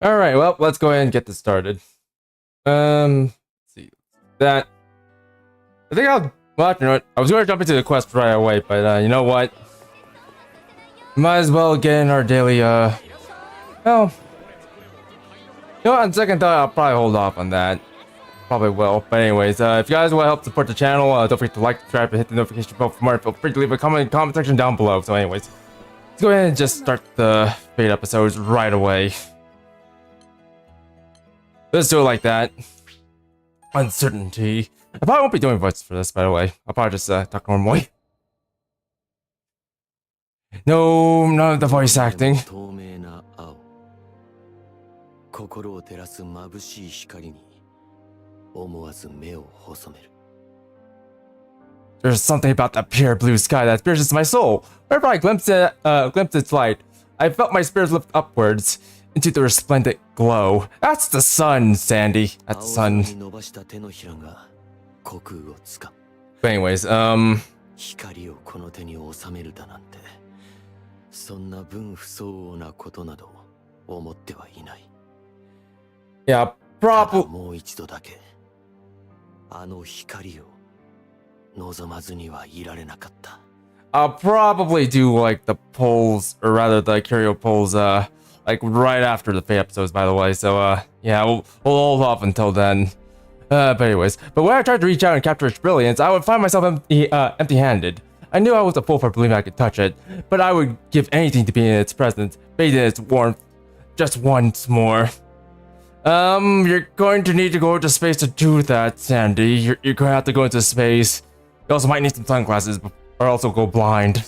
Alright, well, let's go ahead and get this started. Let's see. That. I think I'll. Well, you know what? I was going to jump into the quest right away, but you know what? Might as well get in our daily, well. You know what? On second thought, I'll probably hold off on that. Probably will. But anyways, if you guys want to help support the channel, don't forget to like, subscribe, and hit the notification bell for more. Feel free to leave a comment in the comment section down below. So anyways, let's go ahead and just start the fate episodes right away. Let's do it like that. Uncertainty. I probably won't be doing voices for this, by the way. I'll probably just talk normally. No, none of the voice acting. There's something about that pure blue sky that pierces my soul. Whenever I glimpse its light, I felt my spirits lift upwards into the resplendent glow. That's the sun, Sandy. That's the sun. But anyways, yeah, probably. I'll probably do like the polls, or rather the curio polls, like right after the fate episodes, by the way. So yeah, we'll hold off until then. But anyways, when I tried to reach out and capture its brilliance, I would find myself empty-handed. I knew I was a fool for believing I could touch it, but I would give anything to be in its presence, bathe in its warmth, just once more. You're going to need to go into space to do that, Sandy. You're going to have to go into space. You also might need some sunglasses, or also go blind.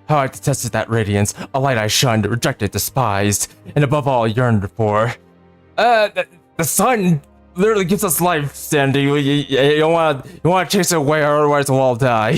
How I detested that radiance, a light I shunned, rejected, despised, and above all yearned for. The sun literally gives us life, Sandy. You don't want to chase it away, or otherwise we'll all die.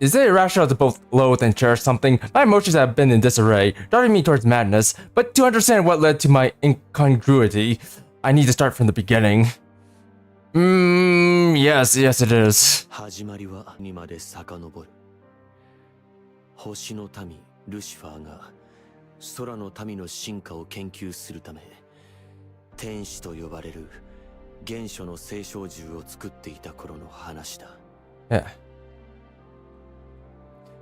Is it irrational to both loathe and cherish something? My emotions have been in disarray, driving me towards madness, but to understand what led to my incongruity, I need to start from the beginning. Yes it is. Yeah.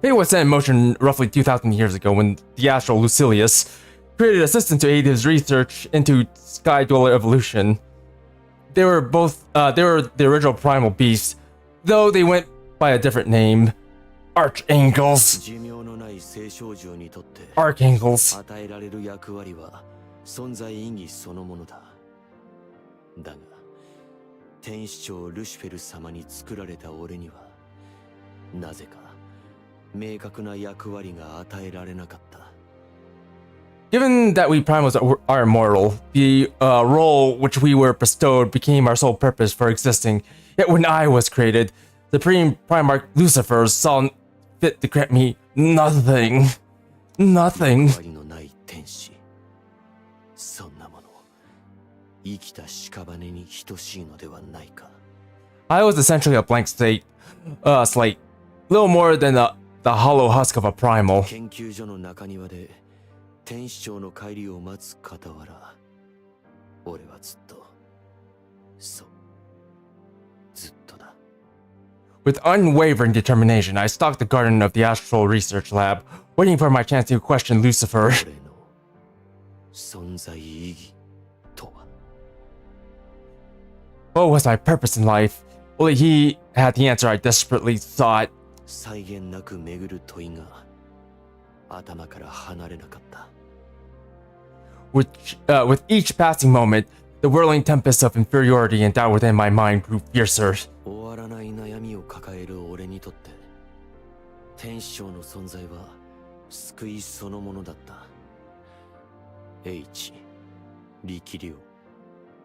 It was set in motion roughly 2,000 years ago when the astral Lucilius created a system to aid his research into sky dweller evolution. They were the original primal beasts, though they went by a different name. Archangels. Archangels. Given that we primals are immortal, the role which we were bestowed became our sole purpose for existing. Yet when I was created, the Primarch Lucifer saw fit to grant me nothing. Nothing. I was essentially a blank slate, little more than the hollow husk of a primal. With unwavering determination, I stalked the garden of the Astral Research Lab, waiting for my chance to question Lucifer. What was my purpose in life? Only he had the answer I desperately sought. With each passing moment, the whirling tempest of inferiority endowed within my mind grew fiercer.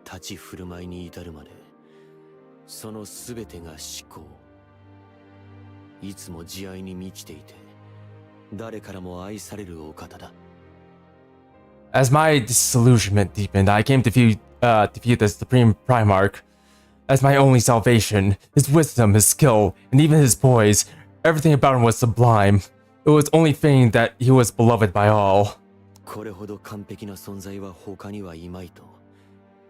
立ち振る舞いに至るまでその全てが思考。いつも慈愛に満ちていて誰からも愛されるお方だ。 As my disillusionment deepened, I came to view the Supreme Primarch as my only salvation. His wisdom, his skill, and even his poise, everything about him was sublime. It was only fitting that he was beloved by all. これほど完璧な存在は他にはいまいと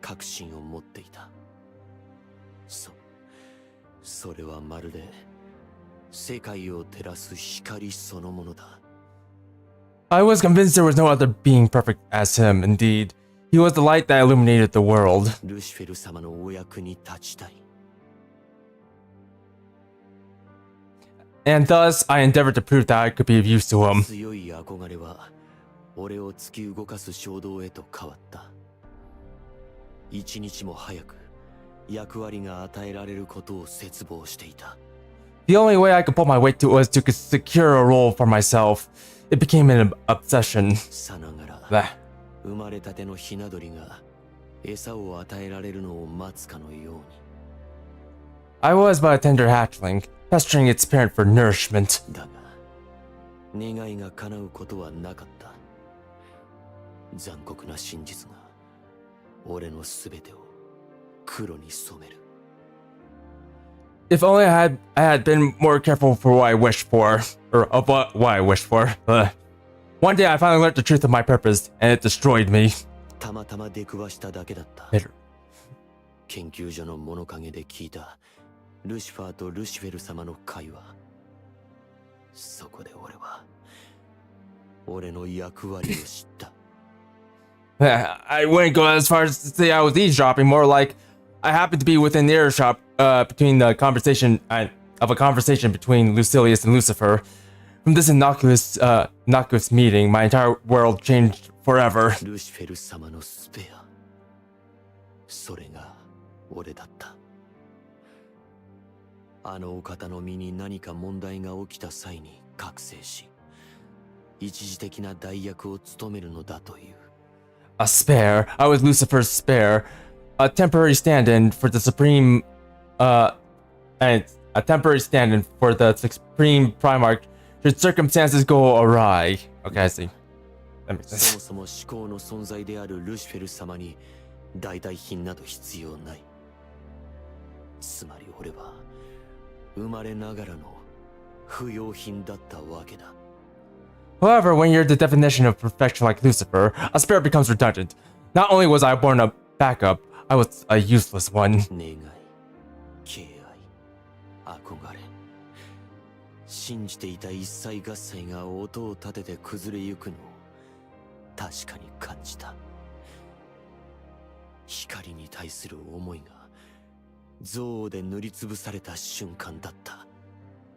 確信を持っていた。それはまるで世界を照らす光そのものだ。I was convinced there was no other being perfect as him. Indeed, he was the light that illuminated the world. ルシフェル様のお役に立ちたい。And thus, I endeavored to prove that I could be of use to him. 強い憧れは俺を突き動かす衝動へと変わった。一日も早く役割が与えられることを切望していた。The only way I could pull my weight to was to secure a role for myself. It became an obsession. さながら生まれたてのひな鳥が餌を与えられるのを待つかのように。I was but a tender hatchling, pestering its parent for nourishment. だが願いが叶うことはなかった。残酷な真実が俺のすべてを黒に染める。If only I had been more careful for what I wished for, or of what I wished for. One day I finally learned the truth of my purpose, and it destroyed me. たまたま出くわしただけだった。 Bitter. 研究所の物陰で聞いたルシファーとルシフェル様の会話。そこで俺の役割を知った。I wouldn't go as far as to say I was eavesdropping, more like I happened to be within earshot between the conversation of a conversation between Lucilius and Lucifer. From this innocuous meeting, my entire world changed forever. ルシフェル様のスペア。それが俺だった。あのお方の身に何か問題が起きた際に覚醒し、一時的な代役を務めるのだという。A spare. I was Lucifer's spare. A temporary stand-in for the Supreme, and a temporary stand-in for the Supreme Primarch should circumstances go awry. Okay, I see. That makes sense. そもそも思考の存在であるルシフェル様に代替品など必要ない。つまり俺は生まれながらの不要品だったわけだ。However, when you're the definition of perfection like Lucifer, a spare becomes redundant. Not only was I born a backup, I was a useless one. 願い、敬愛、憧れ、信じていた一切合切が音を立てて崩れゆくのを確かに感じた。光に対する思いが憎悪で塗りつぶされた瞬間だった。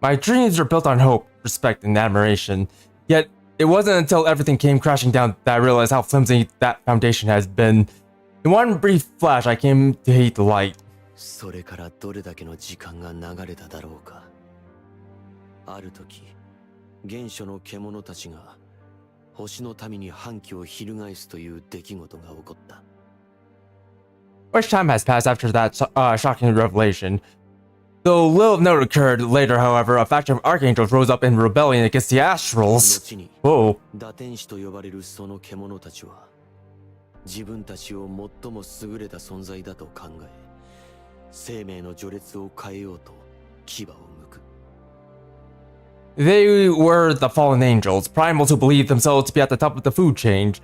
My dreams were built on hope, respect, and admiration. Yet, it wasn't until everything came crashing down that I realized how flimsy that foundation has been. In one brief flash, I came to hate the light. それからどれだけの時間が流れただろうか。ある時、原初の獣たちが星の民に反旗を翻すという出来事が起こった。Much time has passed after that shocking revelation. Though little of note occurred later, however, a faction of archangels rose up in rebellion against the astrals. 後に Whoa. 打天使と呼ばれるその獣たちは自分たちを最も優れた存在だと考え、生命の序列を変えようと牙を向く。 They were the fallen angels, primals who believed themselves to be at the top of the food chain,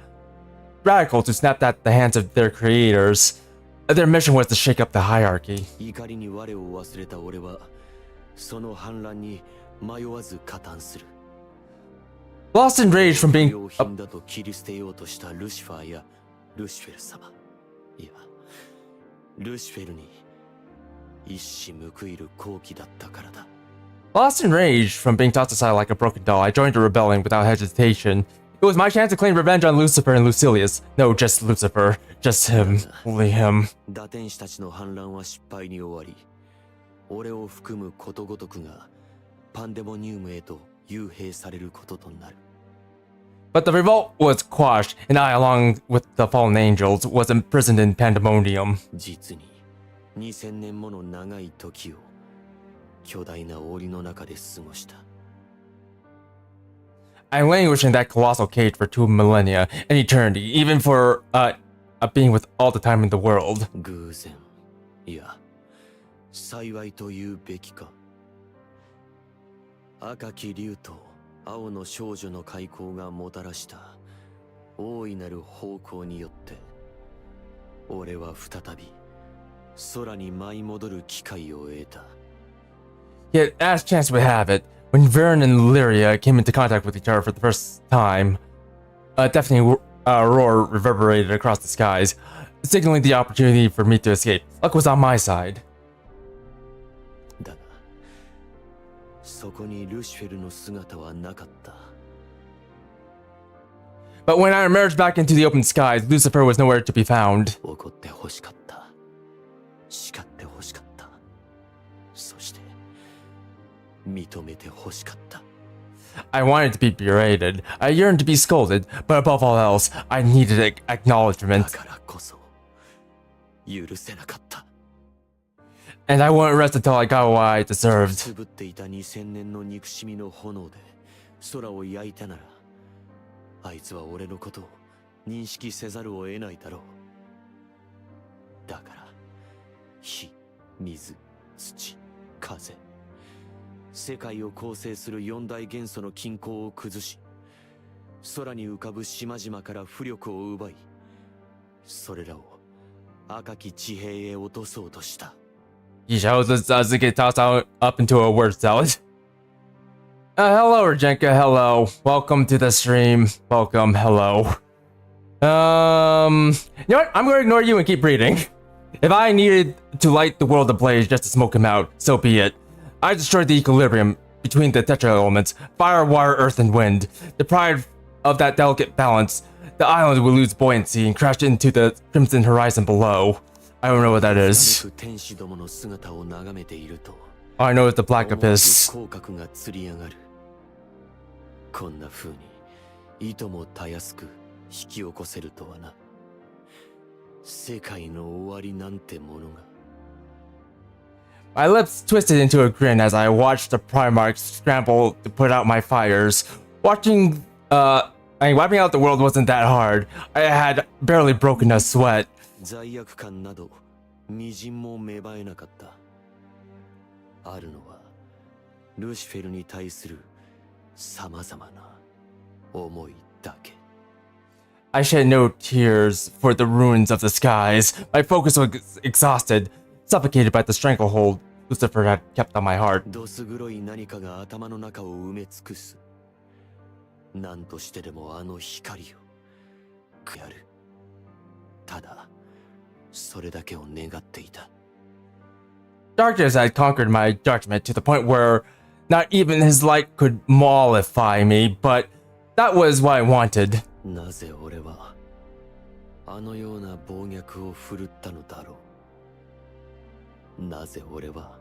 radicals who snapped at the hands of their creators. Their mission was to shake up the hierarchy. 怒りに我を忘れた俺はその反乱に迷わず加担する。 Lost in rage from being 用品だと切り捨てようとしたルシファーやルシフェル様、いやルシフェルに一矢報いる好機だったからだ。 Lost in rage from being tossed aside like a broken doll, I joined the rebellion without hesitation. It was my chance to claim revenge on Lucifer and Lucilius. No, just Lucifer. Just him. Only him. 打天使たちの反乱は失敗に終わり、俺を含むことごとくがパンデモニウムへと幽閉されることとなる。But the revolt was quashed, and I, along with the fallen angels, was imprisoned in pandemonium. 実に2000年もの長い時を巨大な檻の中で過ごした。 I languished in that colossal cage for 2 millennia, an eternity, even for a being with all the time in the world. 偶然、いや、幸いというべきか。赤き竜と青の少女の開口がもたらした大いなる方向によって、俺は再び空に舞い戻る機会を得た。 Yet, as chance would have it, when Vern and Lyria came into contact with each other for the first time, a deafening roar reverberated across the skies, signaling the opportunity for me to escape. Luck was on my side. だが、そこにルシフェルの姿はなかった。 But when I emerged back into the open skies, Lucifer was nowhere to be found. 怒って欲しかった。叱って欲しかった。そして認めて欲しかった。 I wanted to be berated. I yearned to be scolded, but above all else, I needed acknowledgement. だからこそ許せなかった。 And I wouldn't rest until I got what I deserved. つぶっていた2000年の憎しみの炎で空を焼いたなら、あいつは俺のことを認識せざるを得ないだろう。だから火、水、土、風、世界を構成する4大元素の均衡を崩し、空に浮かぶ島々から浮力を奪い、それらを赤き地平へ落とそうとした。 Yeesh, I was as to get tossed out up into a word salad. Hello, Rajenka. Hello. Welcome to the stream. Welcome. Hello. You know what? I'm going to ignore you and keep reading. If I needed to light the world ablaze just to smoke him out, so be it. I destroyed the equilibrium between the tetra elements, fire, water, earth, and wind. Deprived of that delicate balance, the island would lose buoyancy and crash into the crimson horizon below. I don't know what that is. All I know is the black abyss. こんな風にいともたやすく引き起こせるとはな。世界の終わりなんてものが。 My lips twisted into a grin as I watched the Primarchs scramble to put out my fires. Wiping out the world wasn't that hard. I had barely broken a sweat. 罪悪感などみじんも芽生えなかった。あるのはルシフェルに対する I shed no tears for the ruins of the skies. My focus was exhausted, suffocated by the stranglehold Lucifer had kept on my heart. どす黒い何かが頭の中を埋め尽くす。何としてでもあの光をやる。ただそれだけを願っていた。 Darkness had conquered my judgment to the point where not even his light could mollify me, but that was what I wanted. なぜ俺はあのような暴虐を振るったのだろう。なぜ俺は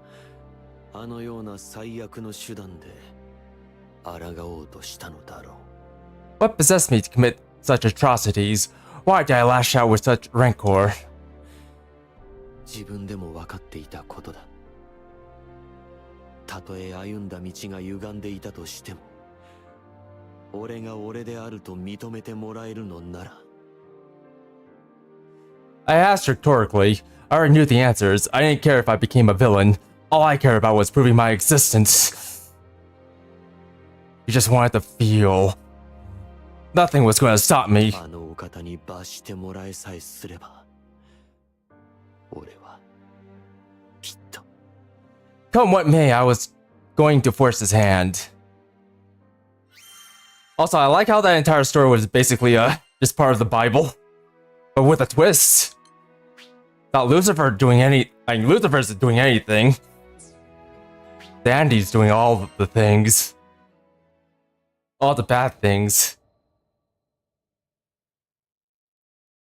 あのような最悪の手段で抗おうとしたのだろう。 What possessed me to commit such atrocities? Why did I lash out with such rancor? 自分でも分かっていたことだ。たとえ歩んだ道が歪んでいたとしても、俺が俺であると認めてもらえるのなら。 I asked rhetorically. I already knew the answers. I didn't care if I became a villain. All I cared about was proving my existence. You just wanted to feel. Nothing was going to stop me. あのお方に罰してもらえさえすれば、俺はきっと。 Come what may, I was going to force his hand. Also, I like how that entire story was basically just part of the Bible, but with a twist. Not Lucifer doing Lucifer's doing anything. Dandy's doing all the things. All the bad things.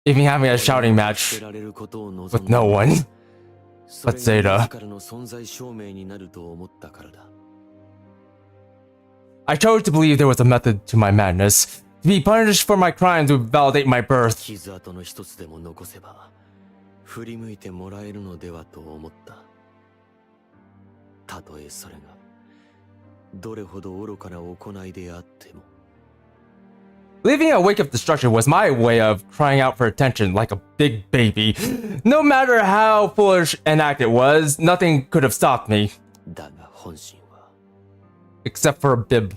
Even having a shouting match with no one. But Zeta. I chose to believe there was a method to my madness, To be punished for my crimes would validate my birth. 傷跡の一つでも残せば振り向いてもらえるのではと思った。たとえそれがどれほど愚かな行いであっても。Leaving a wake of destruction was my way of crying out for attention like a big baby. No matter how foolish an act it was, nothing could have stopped me. だが本心は Except for a bib.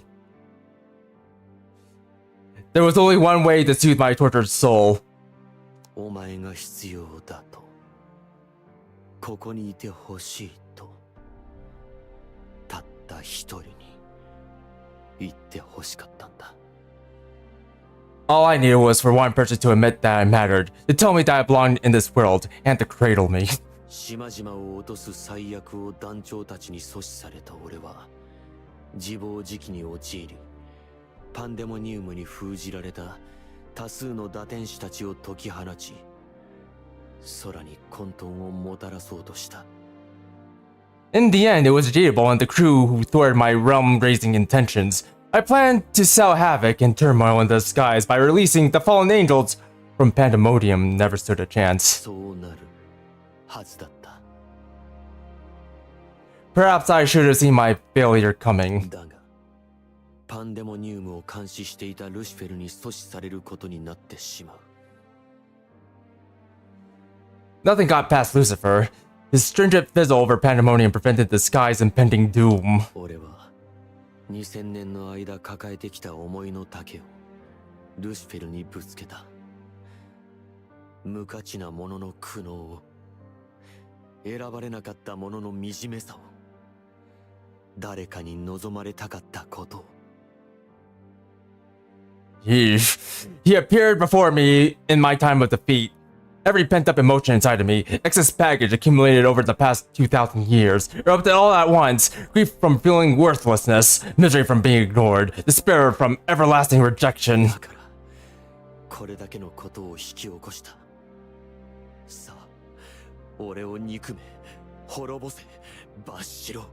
There was only one way to soothe my tortured soul. お前が必要だと、ここにいてほしいと、たった一人に言ってほしかったんだ。All I needed was for one person to admit that I mattered, to tell me that I belonged in this world, and to cradle me. 島々を落とす最悪を団長たちに阻止された俺は自暴自棄に陥り、パンデモニウムに封じられた多数の打天使たちを解き放ち、空に混沌をもたらそうとした。In the end, it was Jadable and the crew who thwarted my realm-raising intentions. I planned to sow havoc and turmoil in the skies by releasing the fallen angels from Pandemonium. Never stood a chance. そうなるはずだった。 Perhaps I should have seen my failure coming. だがパンデモニウムを監視していたルシフェルに阻止されることになってしまう。 Nothing got past Lucifer. His stringent fizzle over Pandemonium prevented the sky's impending doom. 俺は2000年の間抱えてきた思いの丈をルシフェルにぶつけた。無価値なものの苦悩を、選ばれなかったものの惨めさを、誰かに望まれたかったことを。 He appeared before me in my time of defeat. Every pent-up emotion inside of me, excess baggage accumulated over the past 2,000 years, erupted all at once. Grief from feeling worthlessness, misery from being ignored, despair from everlasting rejection. だからこれだけのことを引き起こした。さあ、俺を憎め、滅ぼせ、罰しろ。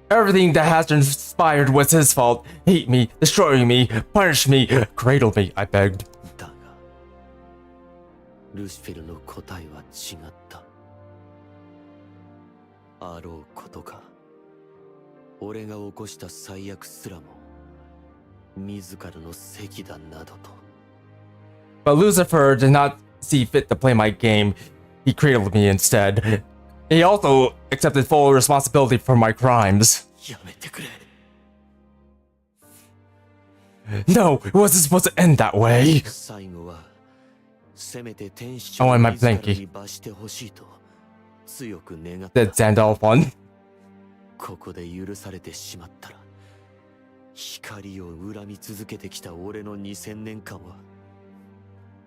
Everything that has transpired was his fault. Hate me, destroy me, punish me, cradle me, I begged. だがルシフェルの答えは違った。あろうことか、俺が起こした最悪すらも自らの責だなどと。 But Lucifer did not see fit to play my game. He cradled me instead. He also accepted full responsibility for my crimes. やめてくれ。 No, it wasn't supposed to end that way. 最後はせめて天使 Oh, 長 and を my 自ら blankie. に罰してほしいと強く願った。 Said Sandalphon. ここで許されてしまったら、光を恨み続けてきた俺の2000年間は。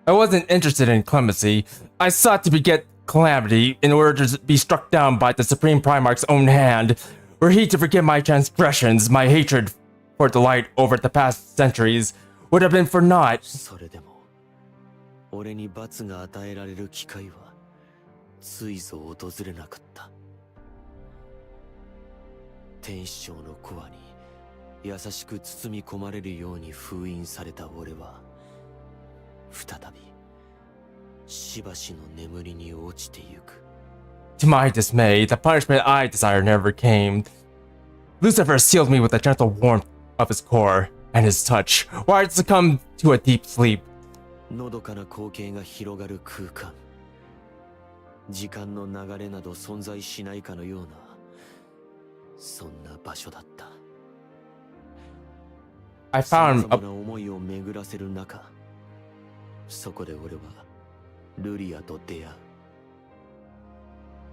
I wasn't interested in clemency. I sought to beget calamity in order to be struck down by the Supreme Primarch's own hand. Were he to forgive my transgressions, my hatred for delight over the past centuries would have been for naught. それでも俺に罰が与えられる機会はついぞ訪れなかった。天使長のコアに優しく包み込まれるように封印された俺は再びしばしの眠りに落ちてゆく。 To my dismay, the punishment I desired never came. Lucifer sealed me with the gentle warmth of his core and his touch, where I succumbed to a deep sleep. のどかな光景が広がる空間、時間の流れなど存在しないかのような、そんな場所だった。 I 様 found 々 a な思いを巡らせる中、そこで俺はルリアと出会う。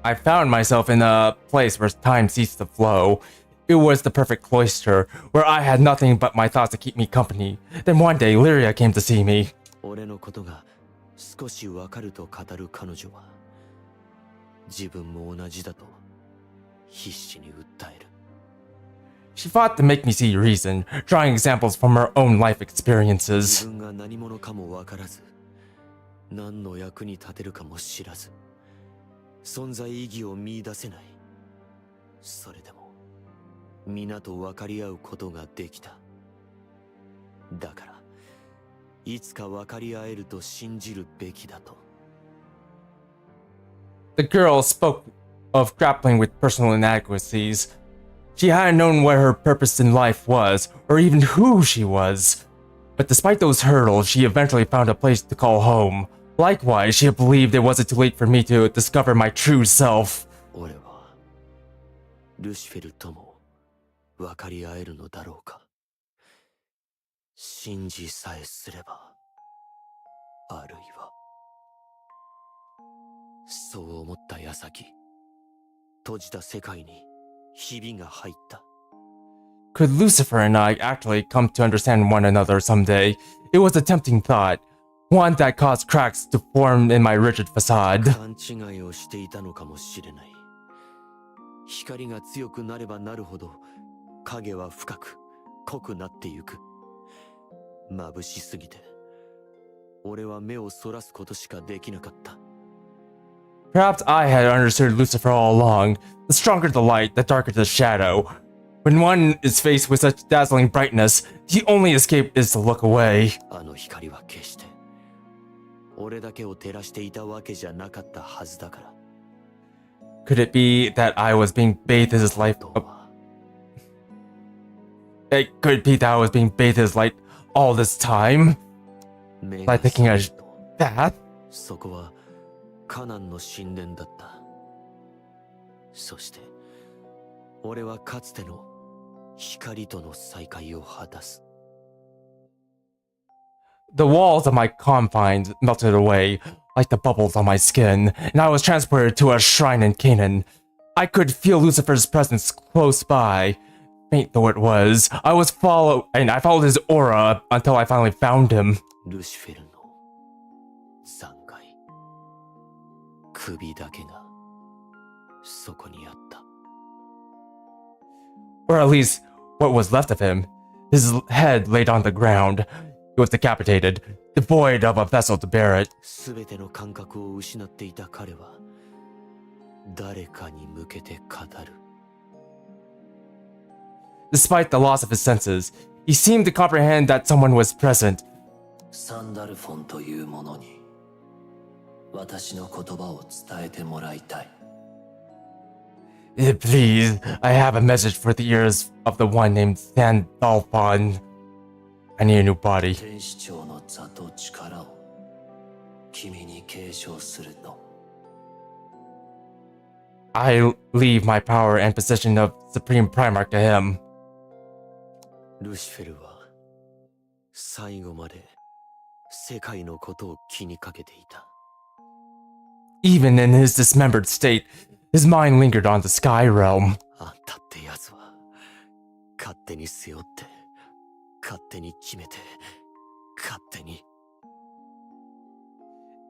I found myself in a place where time ceased to flow. It was the perfect cloister, where I had nothing but my thoughts to keep me company. Then one day, Lyria came to see me. 俺のことが少しわかると語る彼女は、自分も同じだと必死に訴える。 She fought to make me see reason, drawing examples from her own life 自 experiences. 分が何者かもわからず、何の役に立てるかも知らず、存在意義を見出せない。それでも皆と分かり合うことができた。だからいつか分かり合えると信じるべきだと。The girl spoke of grappling with personal inadequacies. She hadn't known what her purpose in life was, or even who she was. But despite those hurdles, she eventually found a place to call home. Likewise, she had believed it wasn't too late for me to discover my true self. 俺はルシフェルとも分かり合えるのだろうか。信じさえすれば、あるいは。そう思った矢先、閉じた世界にひびが入った。Could Lucifer and I actually come to understand one another someday? It was a tempting thought, one that caused cracks to form in my rigid facade. 勘違いをしていたのかもしれない。光が強くなればなるほど、影は深く、濃くなってゆく。眩しすぎて、俺は目をそらすことしかできなかった。Perhaps I had understood Lucifer all along. The stronger the light, the darker the shadow. When one is faced with such dazzling brightness, the only escape is to look away. あの光は決して、俺だけを照らしていたわけじゃなかったはずだから。Could it be that I was being bathed in his light? Could it be that I was being bathed in his light all this time? Like taking a bath? そこはカナンの神殿だった。そして、俺はかつての光との再会を果たす。The walls of my confines melted away, like the bubbles on my skin, and I was transported to a shrine in Canaan. I could feel Lucifer's presence close by. Faint though it was, I followed his aura until I finally found him. ルシフェルの残骸。首だけがそこにあった。Or at least, what was left of him. His head laid on the ground. He was decapitated, devoid of a vessel to bear it. すべての感覚を失っていた彼は、誰かに向けて語る。Despite the loss of his senses, he seemed to comprehend that someone was present. サンダルフォンというものに、私の言葉を伝えてもらいたい。Please, I have a message for the ears of the one named Sandalphon. I need a new body. 天使長の座と力を君に継承すると。I leave my power and position of Supreme Primarch to him. ルシフェルは最後まで世界のことを気にかけていた。Even in his dismembered state, his mind lingered on the sky realm. あんたってやつは勝手に背負って勝手に決めて勝手に。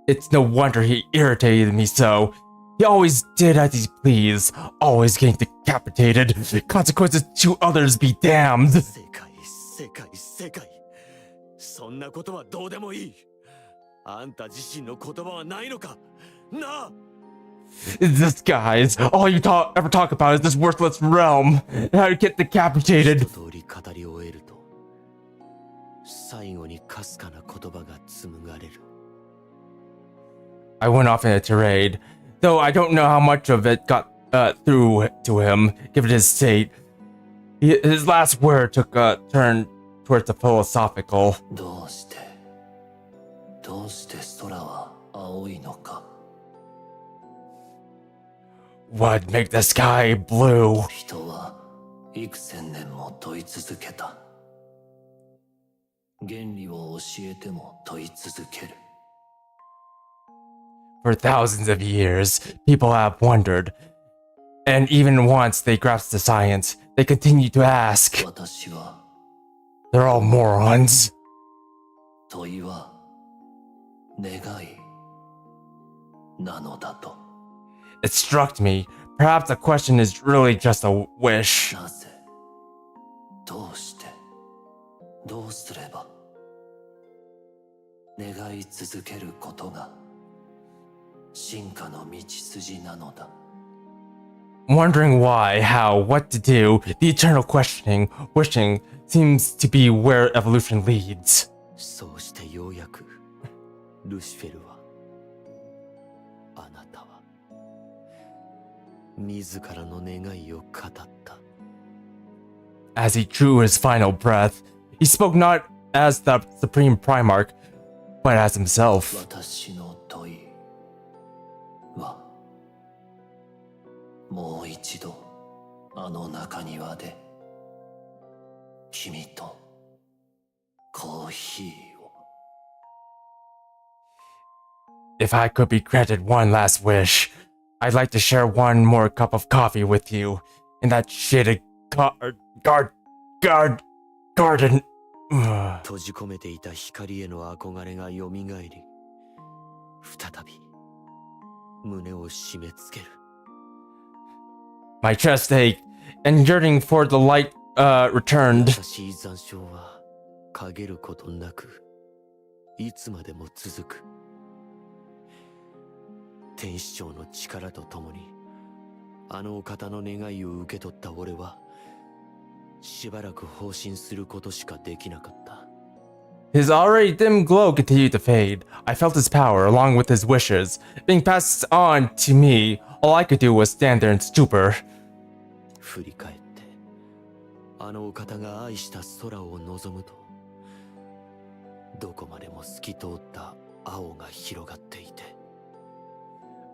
It's no wonder he irritated me so. He always did as he pleased, always getting decapitated. Consequences to others be damned. 世界世界世界、そんなことはどうでもいい。あんた自身の言葉はないのかなあ。 This guys, all you ever talk about is this worthless realm and how to get decapitated. 一通り語り終えると、最後にかすかな言葉が紡がれる。I went off in a tirade, though I don't know how much of it got through to him, given his state. His last word took a turn towards the philosophical. どうして空は青いのか。 What make the sky blue? 人は幾千年も問い続けた。原理を教えても問い続ける。 For thousands of years, people have wondered. And even once they grasped the science, they continue to ask. 私は They're all morons. 問いは願いなのだと。 It struck me. Perhaps the question is really just a wish. なぜどうしてどうすれば願い続けることが進化の道筋なのだ。 Wondering why, how, what to do, the eternal questioning, wishing, seems to be where evolution leads. そうしてようやくルシフェルは、あなたは自らの願いを語った。 As he drew his final breath, he spoke not as the Supreme Primarch, but as himself. 私の問いは、もう一度あの中庭で君とコーヒーを。 If I could be granted one last wish, I'd like to share one more cup of coffee with you in that shaded garden. 閉じ込めていた光への憧れがよみがえり、再び胸を締め付ける。 My chest ached, and yearning for the light returned. 優しい残照は陰ることなく、いつまでも続く。天使長の力とともに、あのお方の願いを受け取った俺は、しばらく放心することしかできなかった。 His already dim glow continued to fade. I felt his power, along with his wishes, being passed on to me. All I could do was stand there in stupor. 振り返って、あのお方が愛した空を望むと、どこまでも透き通った青が広がっていて。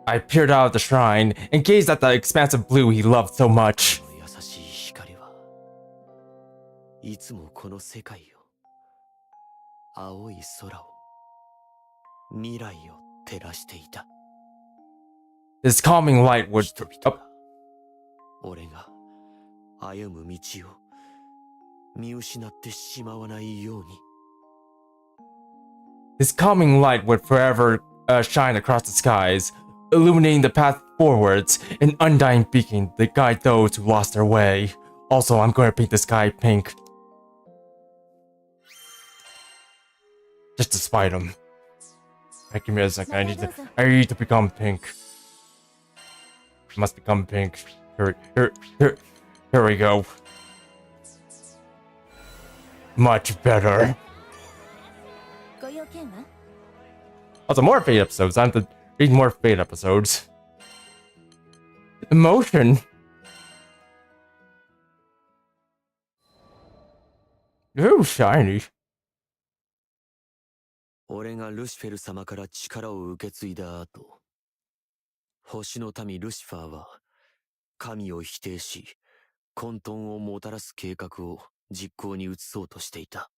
I peered out of the shrine and gazed at the expansive blue he loved so much. この優しい光はいつもこの世界を、青い空を、未来を照らしていた。 His calming light would... 人々が、俺が歩む道を見失ってしまわないように。 His calming light would forever shine across the skies, illuminating the path forwards, an undying beacon to guide those who lost their way. Also, I'm going to paint the sky pink. Just to spite him. Right, give me a second. I need to become pink. I must become pink. Here we go. Much better. Also, more Fate episodes. I have to read more Fate episodes. Emotion. Ooh, shiny. 俺がルシフェル様から力を受け継いだ後、星の民ルシファーは神を否定し、混沌をもたらす計画を実行に移そうとしていた。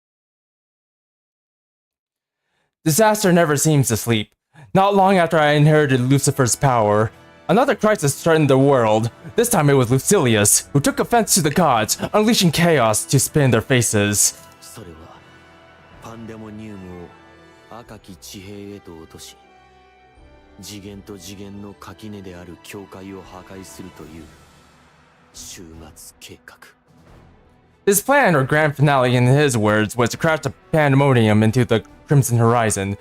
Disaster never seems to sleep. Not long after I inherited Lucifer's power, another crisis threatened the world. This time it was Lucilius, who took offense to the gods, unleashing chaos to spin in their faces. それはパンデモニウムを赤き地平へと落とし、次元と次元の垣根である境界を破壊するという終末計画。 His plan, or grand finale in his words, was to crash the pandemonium into the Crimson Horizon,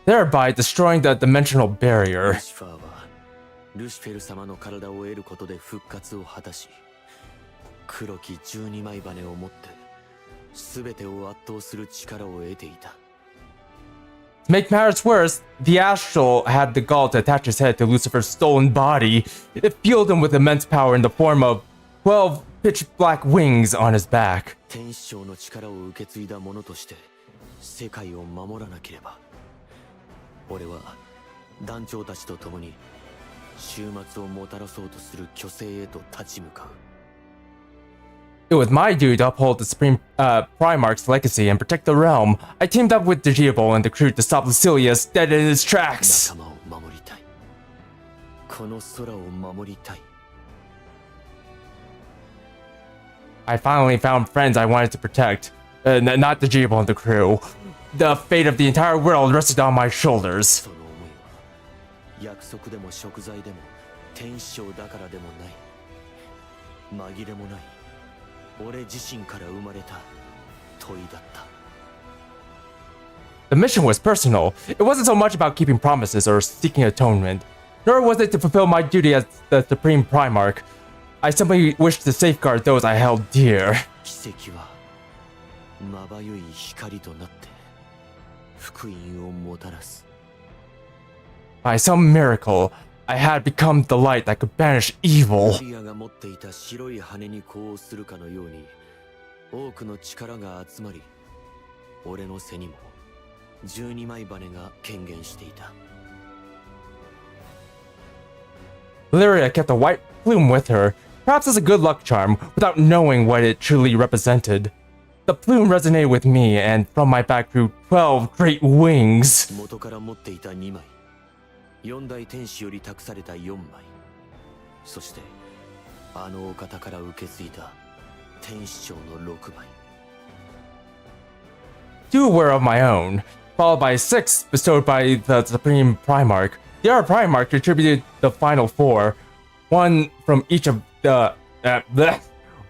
thereby destroying the dimensional ル barrier. シファーはルシフェル様の体を得ることで復活を果たし、黒き12枚羽を持って全てを圧倒する力を得ていた。 To make matters worse, the Astral had the gall to attach his head to Lucifer's stolen body. It fueled him with immense power in the form of 12 pitch black wings on his back. 天使長の力を受け継いだ者として世界を守らなければ、俺は団長たちと共に終末をもたらそうとする巨星へと立ち向かう。 It was my duty to uphold the Supreme Primarch's legacy and protect the realm. I teamed up with Digital and the crew to stop Lucilius dead in his tracks. 仲間を守りたい。この空を守りたい。 I finally found friends I wanted to protect. Not Digital and the crew. The fate of the entire world rested on my shoulders. その思いは約束でも贖罪でも天使長だからでもない。紛れもない。俺自身から生まれた問いだった。 The mission was personal. It wasn't so much about keeping promises or seeking atonement, nor was it to fulfill my duty as the Supreme Primarch. I simply wished to safeguard those I held dear. 奇跡はまばゆい光となって福音をもたらす。 By some miracle, I had become the light that could banish evil. リアが持っていた白い羽に呼応するかのように多くの力が集まり、俺の背にも12枚羽が顕現していた。 Lyria kept a white plume with her, perhaps as a good luck charm, without knowing what it truly represented. The plume resonated with me, and from my back grew 12 great wings. 元から持っていた2枚、4代天使より託された4枚、そしてあのお方から受け継いだ天使長の6枚。 Two were of my own, followed by 6 bestowed by the Supreme Primarch. The other Primarch contributed the final 4, one from each of the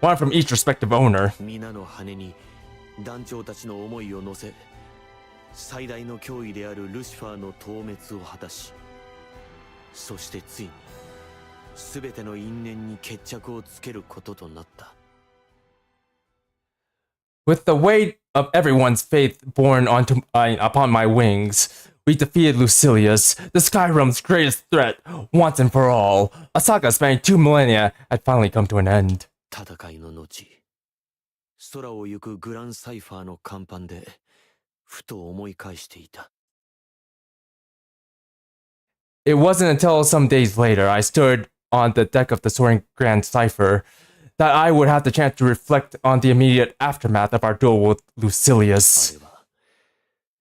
one from each respective owner. 皆の羽に団長たちの思いを乗せ、最大の脅威であるルシファーの討滅を果たし、そしてついに全ての因縁に決着をつけることとなった。 With the weight of everyone's faith borne upon my wings, we defeated Lucilius, the Skyrealm's greatest threat, once and for all. A saga spanning 2 millennia had finally come to an end. 戦いの後、空を行くグランサイファーの甲板でふと思い返していた。 It wasn't until some days later I stood on the deck of the soaring Grand Cipher that I would have the chance to reflect on the immediate aftermath of our duel with あ Lucilius. れは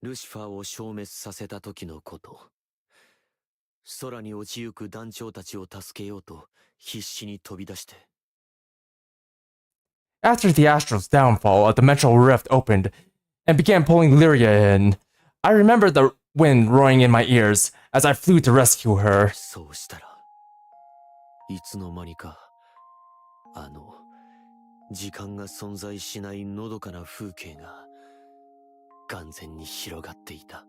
ルシファーを消滅させた時のこと。空に落ちゆく団長たちを助けようと必死に飛び出して。 After the Astral's downfall, a dimensional rift opened and began pulling Lyria in. I remember the wind roaring in my ears as I flew to rescue her. そうしたらいつの間にか時間が存在しないのどかな風景が眼前に広がっていた。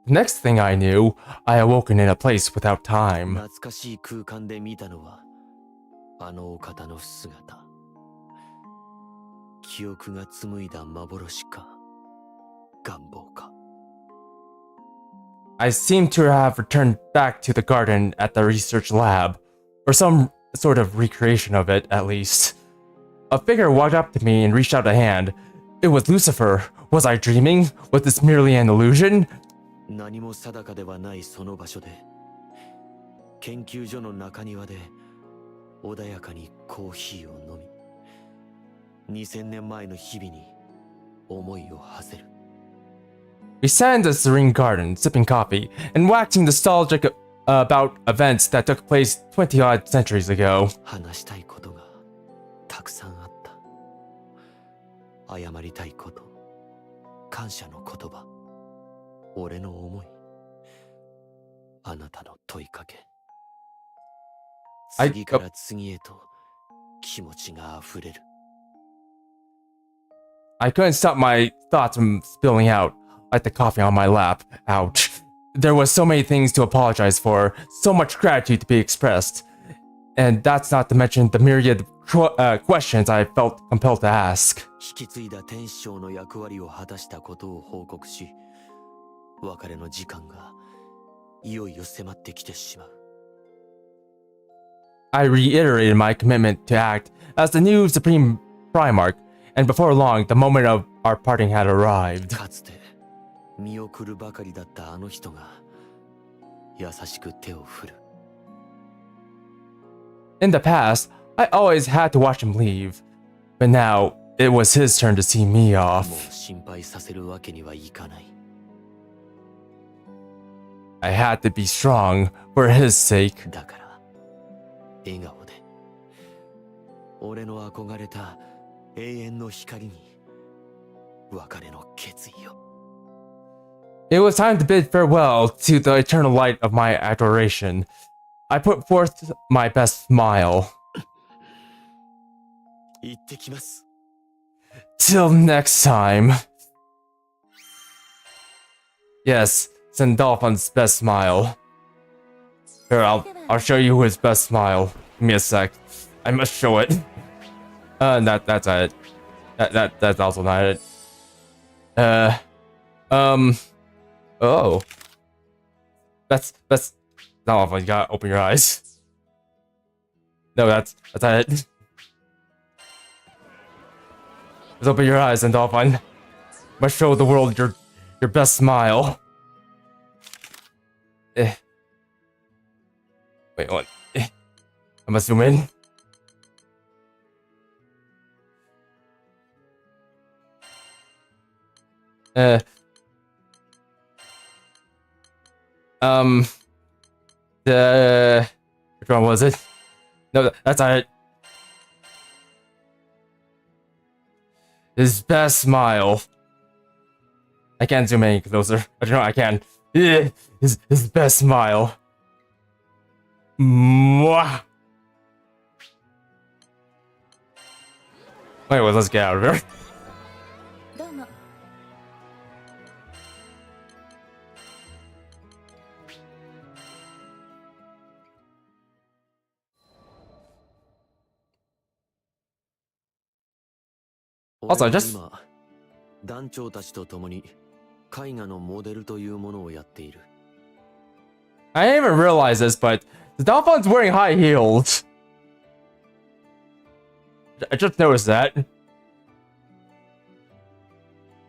The next thing I knew, I awoken in a place without time. 懐かしい空間で見たのはあのお方の姿。記憶が紡いだ幻か願望か。 I seemed to have returned back to the garden at the research lab, or some sort of recreation of it, at least. A figure walked up to me and reached out a hand. It was Lucifer. Was I dreaming? Was this merely an illusion? 何も定かではないその場所で、研究所の中庭で穏やかにコーヒーを飲み、2000年前の日々に思いを馳せる。 We sat in the serene garden, sipping coffee, and waxing nostalgic about events that took place 20-odd centuries ago. 話したいことがたくさんあった。謝りたいこと、感謝の言葉、俺の思い、あなたの問いかけ。次から次へと気持ちが溢れる。 I couldn't stop my thoughts from spilling out, like the coffee on my lap. Ouch. There was so many things to apologize for, so much gratitude to be expressed. And that's not to mention the myriad questions I felt compelled to ask. 引き継いだ天使長の役割を果たしたことを報告し、別れの時間がいよいよ迫ってきてしまう。 I reiterated my commitment to act as the new Supreme Primarch, and before long, the moment of our parting had arrived. かつて見送るばかりだったあの人が優しく手を振る。 In the past, I always had to watch him leave, but now it was his turn to see me も off. う心配させるわけにはいかない。 I had to be strong for his sake. だから笑顔で俺の憧れた永遠の光に別れの決意を。 It was time to bid farewell to the eternal light of my adoration. I put forth my best smile. 行ってきます。 Till next time. Yes, Sandalphon's best smile. Here, I'll show you his best smile. Give me a sec. I must show it. That's not it. That's also not it. Oh. That's not awful. You gotta open your eyes. No, that's not it. Just open your eyes, Sandalphon. Must show the world your best smile. Wait, what? I'm gonna zoom in. Which one was it? No, that's not it. His best smile. I can't zoom any closer. I don't know, I can. His best smile. Mwah. Wait, well, let's get out of here. Also, just 団長たちと共に絵画のモデルというものをやっている。I didn't even realize this, but Sandalphon's wearing high heels. I just noticed that.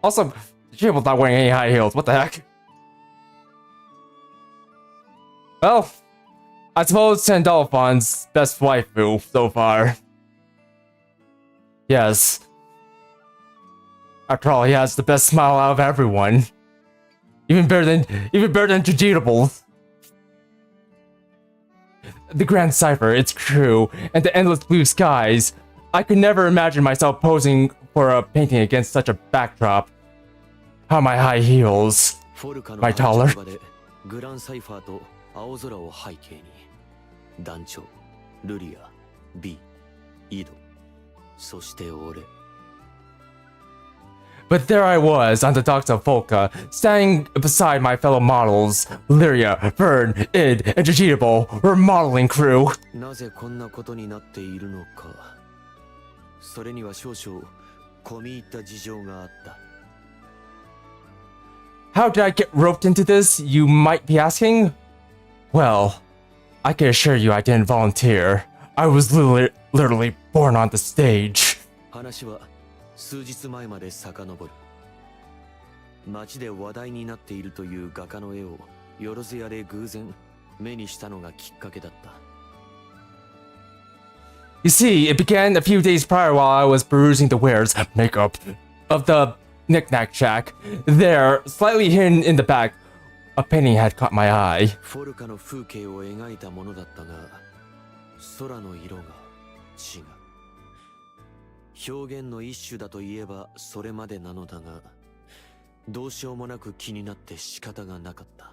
Also, Jable's not wearing any high heels. What the heck? Well, I suppose Sandalphon's best waifu so far. Yes. After all, he has the best smile out of everyone. Even better than Jujitable. The Grand Cipher, its crew, and the endless blue skies. I could never imagine myself posing for a painting against such a backdrop. How my high heels. My taller. グランサイファーと青空を背景に団長、ルリア、ビ、イド、そして俺。But there I was on the docks of Volca, standing beside my fellow models. Lyria, Vern, Id, and Jujitable were modeling crew. なぜこんなことになっているのか。それには少々込み入った事情があった。How did I get roped into this, you might be asking? Well, I can assure you I didn't volunteer. I was literally born on the stage. 話は数日前まで遡る。街で話題になっているという画家の絵をよろずやで偶然目にしたのがきっかけだった。You see, it began a few days prior while I was perusing the wares, makeup, of the knick-knack shack. There, slightly hidden in the back, a painting had caught my eye. フォルカの風景を描いたものだったが、空の色が違う。表現の一種だといえばそれまでなのだが、どうしようもなく気になって仕方がなかった。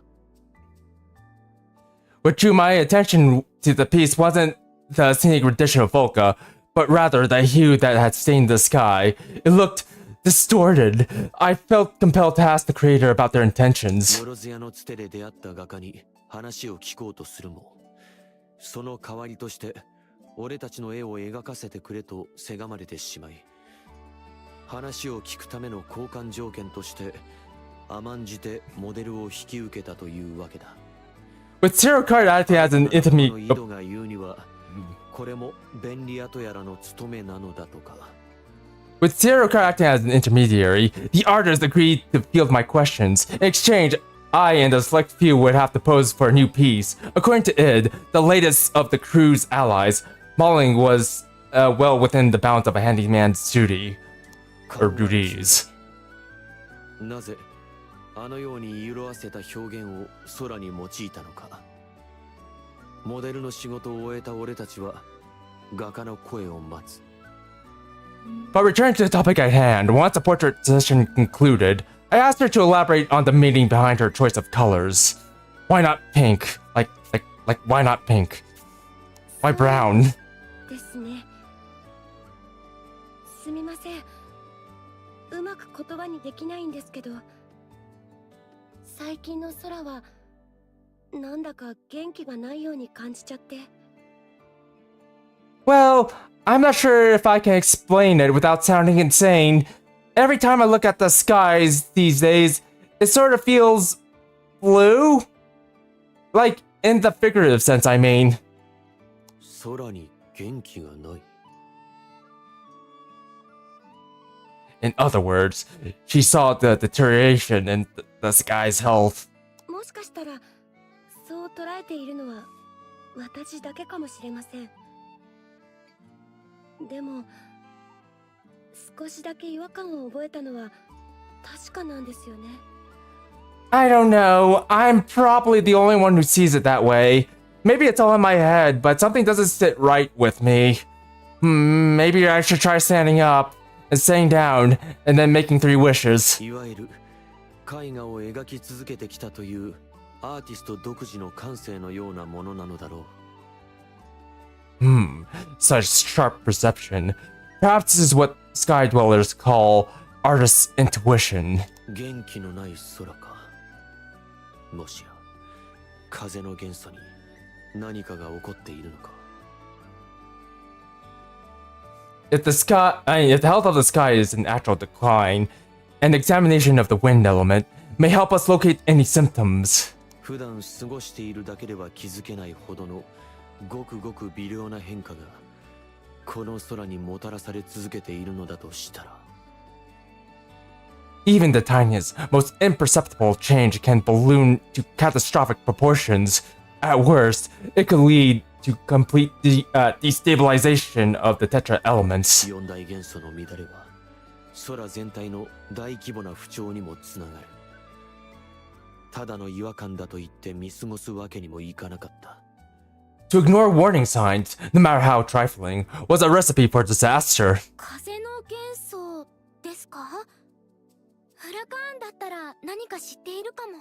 What drew my attention to the piece wasn't the scenic rendition of Volca, but rather the hue that had stained the sky. It looked distorted. I felt compelled to ask the creator about their intentions. よろずやのつてで出会った画家に話を聞こうとするも、その代わりとして俺たちの絵を描かせてくれとせがまれてしまい、話を聞くための交換条件として甘んじてモデルを引き受けたというわけだ。With Zero Card acting as an intermediate, 井戸が言うには、これも便利屋とやらの務めなのだとか。with Zero Card acting as an intermediary, the artist agreed to field my questions. In exchange, I and a select few would have to pose for a new piece. According to Id, the latest of the crew's allies, modeling was well within the bounds of a handyman's duty, or duties. なぜあのように色あせた表現を空に用いたのか。モデルの仕事を終えた俺たちは画家の声を待つ。But returning to the topic at hand, once the portrait session concluded, I asked her to elaborate on the meaning behind her choice of colors. Why not pink? Like, why not pink? Why brown? ですね。すみません。うまく言葉にできないんですけど、最近の空はなんだか元気がないように感じちゃって。Well, I'm not sure if I can explain it without sounding insane. Every time I look at the skies these days, it sort of feels blue? Like, in the figurative sense, I mean. 空に元気がない。 In other words, she saw the deterioration in the sky's health. もしかしたらそう捉えているのは私だけかもしれません。でも少しだけ違和感を覚えたのは確かなんですよね。 I don't know. I'm probably the only one who sees it that way. Maybe it's all in my head, but something doesn't sit right with me. Maybe I should try standing up and staying down and then making 3 wishes. いわゆる絵画を描き続けてきたというアーティスト独自の感性のようなものなのだろう。Such sharp perception. Perhaps this is what sky dwellers call artist's intuition. 元気のない空か。もしや風の元素に何かが起こっているのか。 If the health of the sky is in actual decline, an examination of the wind element may help us locate any symptoms. 普段過ごしているだけでは気づけないほどのごくごく微量な変化がこの空にもたらされ続けているのだとしたら。 Even the tiniest, most imperceptible change can balloon to catastrophic proportions. At worst, it could lead to complete destabilization of the tetra elements. 四大元素の乱れは空全体の大規模な不調にもつながる。ただの違和感だと言って見過ごすわけにもいかなかった。 To ignore warning signs, no matter how trifling, was a recipe for disaster. 風の元素ですか？フラカーンだったら何か知っているかも。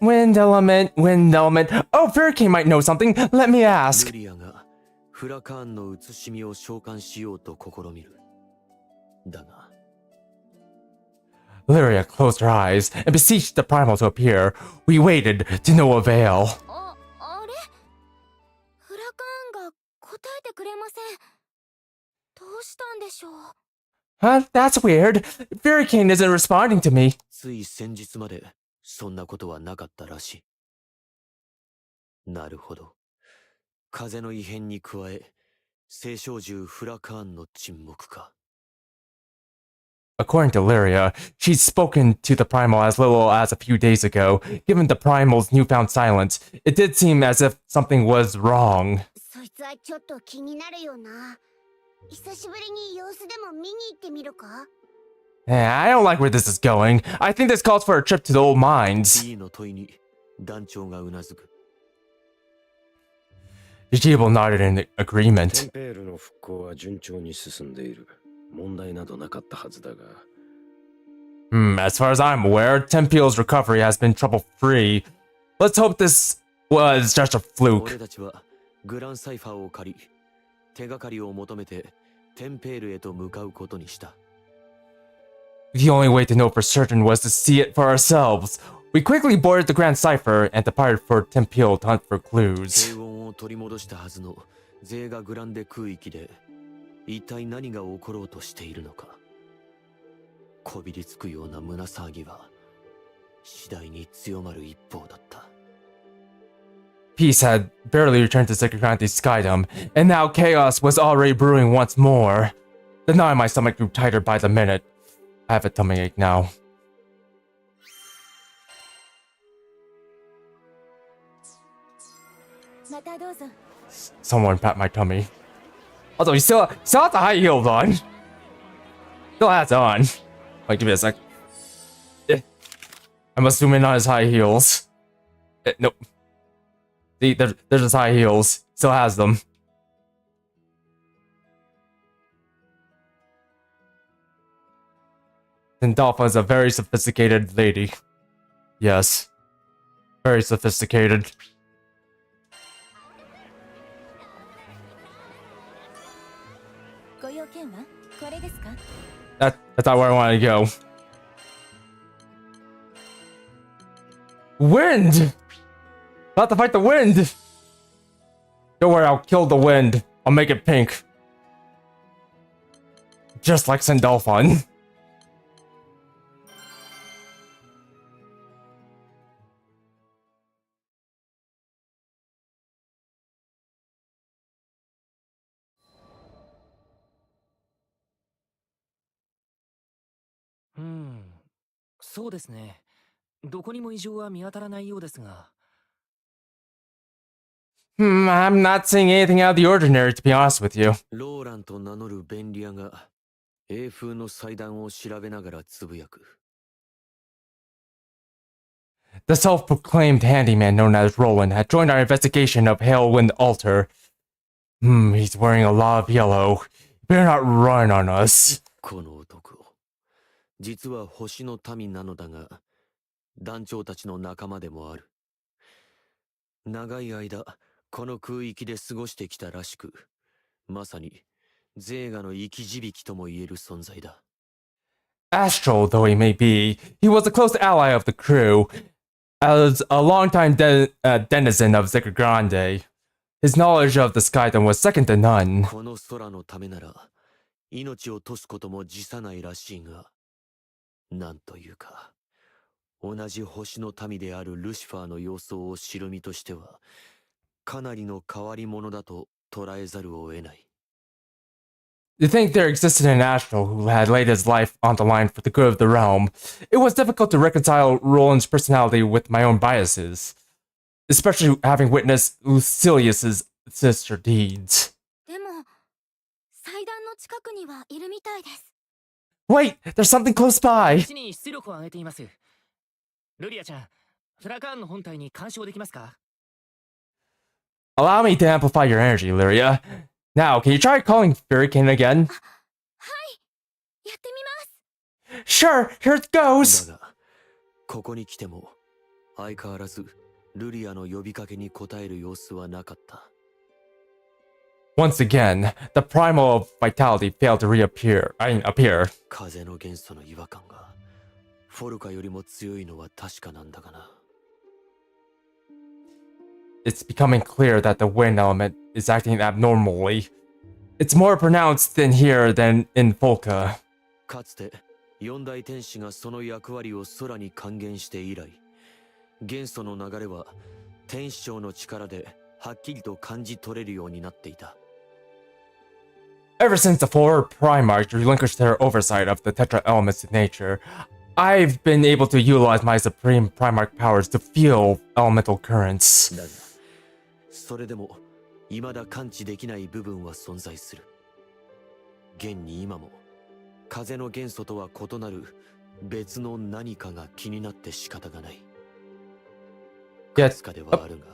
Wind element, wind element. Oh, Furricane might know something. Let me ル ask. リアがフラカーンの写しみを召喚しようと試みる。だが Lyria closed her eyes and beseeched the primal to appear. We waited to no avail. あれ？フラカーンが答えてくれません。どうしたんでしょう？ Huh? That's weird. Furricane isn't responding to me. つい先日までそんなことはなかったらしい。なるほど。風の異変に加え、聖少獣フラカーンの沈黙か。 According to Lyria, she'd spoken to the primal as little as a few days ago. Given the primal's newfound silence, it did seem as if something was wrong. そいつはちょっと気になるよな。久しぶりに様子でも見に行ってみるか？ I don't like where this is going. I think this calls for a trip to the old mines. B の問いに団長がうなずく。Jijibo nodded in テン agreement. ペールの復興は順調に進んでいる。問題などなかったはずだが。As far as I'm aware, Tempeal's recovery has been trouble-free. Let's hope this was just a fluke. 俺たちはグランサイファーを借り、手がかりを求めてテンペールへと向かうことにした。 The only way to know for certain was to see it for ourselves. We quickly boarded the Grand Cipher and departed for Tempeal to hunt for clues. 平穏を取り戻したはずのゼーガグランデ空域で一体何が起ころうとしているのか。こびりつくような胸騒ぎは次第に強まる一方だった。 Peace had barely returned to Secretante's skydom, and now chaos was already brewing once more. The knot in my stomach grew tighter by the minute. I have a tummy ache now. Someone pat my tummy. Although he still has the high heels on. Still has it on. Wait, give me a sec. I'm assuming not his high heels. Nope. See, there's his high heels. Still has them. Sandalphon is a very sophisticated lady. Yes. Very sophisticated. That's not where I want to go. Wind! About to fight the wind! Don't worry, I'll kill the wind. I'll make it pink. Just like Sandalphon. そうですね。どこにも異常は見当たらないようですが。I'm not seeing anything out of the ordinary, to be honest with you. ローランと名乗る便利屋が英風の祭壇を調べながらつぶやく。The self-proclaimed handyman known as Roland had joined our investigation of Halewind Altar. He's wearing a lot of yellow. Better not run on us. この男、実は星の民なのだが、団長たちの仲間でもある。長い間、この空域で過ごしてきたらしく、まさに、ゼーガの生き字引とも言える存在だ。Astral though he may be, he was a close ally of the crew. As a longtime denizen of Zika Grande, his knowledge of the Skydom was second to none. この空のためなら、命を落とすことも辞さないらしいが、なんというか、同じ星の民であるルシファーの様相を知る身としては、かなりの変わり者だと捉えざるを得ない。To think there existed an astral who had laid his life on the line for the good of the realm, it was difficult to reconcile Roland's personality with my own biases, especially having witnessed Lucilius's sister deeds. でも祭壇の近くにはいるみたいです。 Wait, there's something close by. こっちに出力を上げています。ルリアちゃん、フラカーンの本体に干渉できますか？ Allow me to amplify your energy, Lyria. Now, can you try calling Furricane again? はい、やってみます。 Sure, here it goes. だが、ここに来ても、相変わらず、ルリアの呼びかけに応える様子はなかった。Once again, the primal of vitality failed to appear. 風の元素の違和感が、フォルカよりも強いのは確かなんだがな。It's becoming clear that the wind element is acting abnormally. It's more pronounced in here than in Volca. かつて、四大天使がその役割を空に還元して以来、元素の流れは天使長の力ではっきりと感じ取れるようになっていた。Ever since the four Primarchs relinquished their oversight of the Tetra elements in nature, I've been able to utilize my supreme Primarch powers to feel elemental currents. だが、それでも未だ感知できない部分は存在する。現に今も風の元素とは異なる別の何かが気になって仕方がない。かすかではあるが、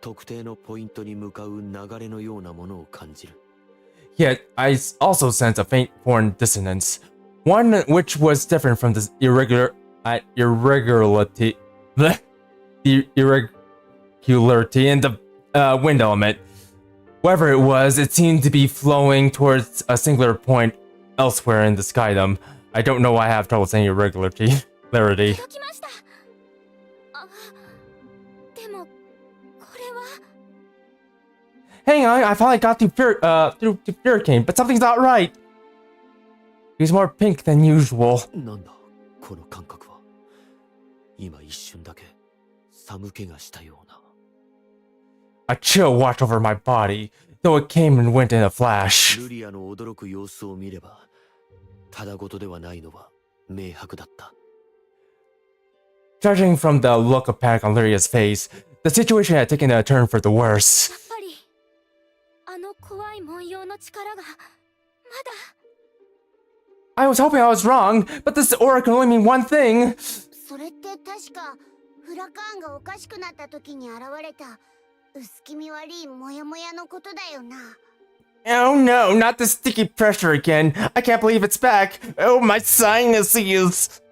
特定のポイントに向かう流れのようなものを感じる。Yet, I also sense a faint foreign dissonance, one which was different from the irregularity in the wind element. Whatever it was, it seemed to be flowing towards a singular point elsewhere in the skydom. I don't know why I have trouble saying irregularity. 届きました。あ、でもこれは。 Hang on, I finally got through to Furricane, but something's not right. He's more pink than usual. なんだこの感覚は。今一瞬だけ寒気がしたような。A chill watched over my body, though it came and went in a flash. ルリアの驚く様子を見れば、ただごとではないのは明白だった。Judging from the look of panic on Lyria's face, the situation had taken a turn for the worse. やっぱりあの怖い文様の力がまだ。 I was hoping I was wrong, but this aura can only mean one thing. それって確かフラカーンがおかしくなった時に現れた薄気味悪いモヤモヤのことだよな。 Oh no, not the sticky pressure again. I can't believe it's back. Oh, my sinuses.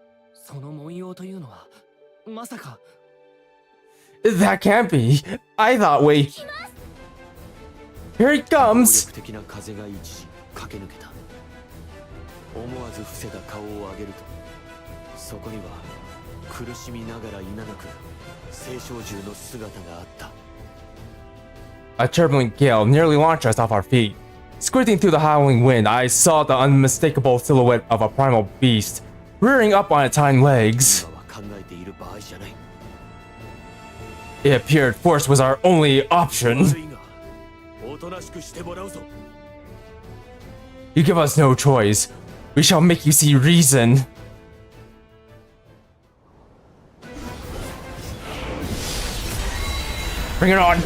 その文様というのはまさか。 That can't be. I thought Here it 暴 comes. 力的な風が一時駆け抜けた。思わず伏せた顔を上げると、そこには苦しみながらいななく青少獣の姿があった。 A turbulent gale nearly launched us off our feet. Squinting through the howling wind, I saw the unmistakable silhouette of a primal beast, rearing up on its hind legs. 今は考えている場合じゃない。 It appeared force was our only option. 悪いが、おとなしくしてもらうぞ。 You give us no choice. We shall make you see reason. Bring it on.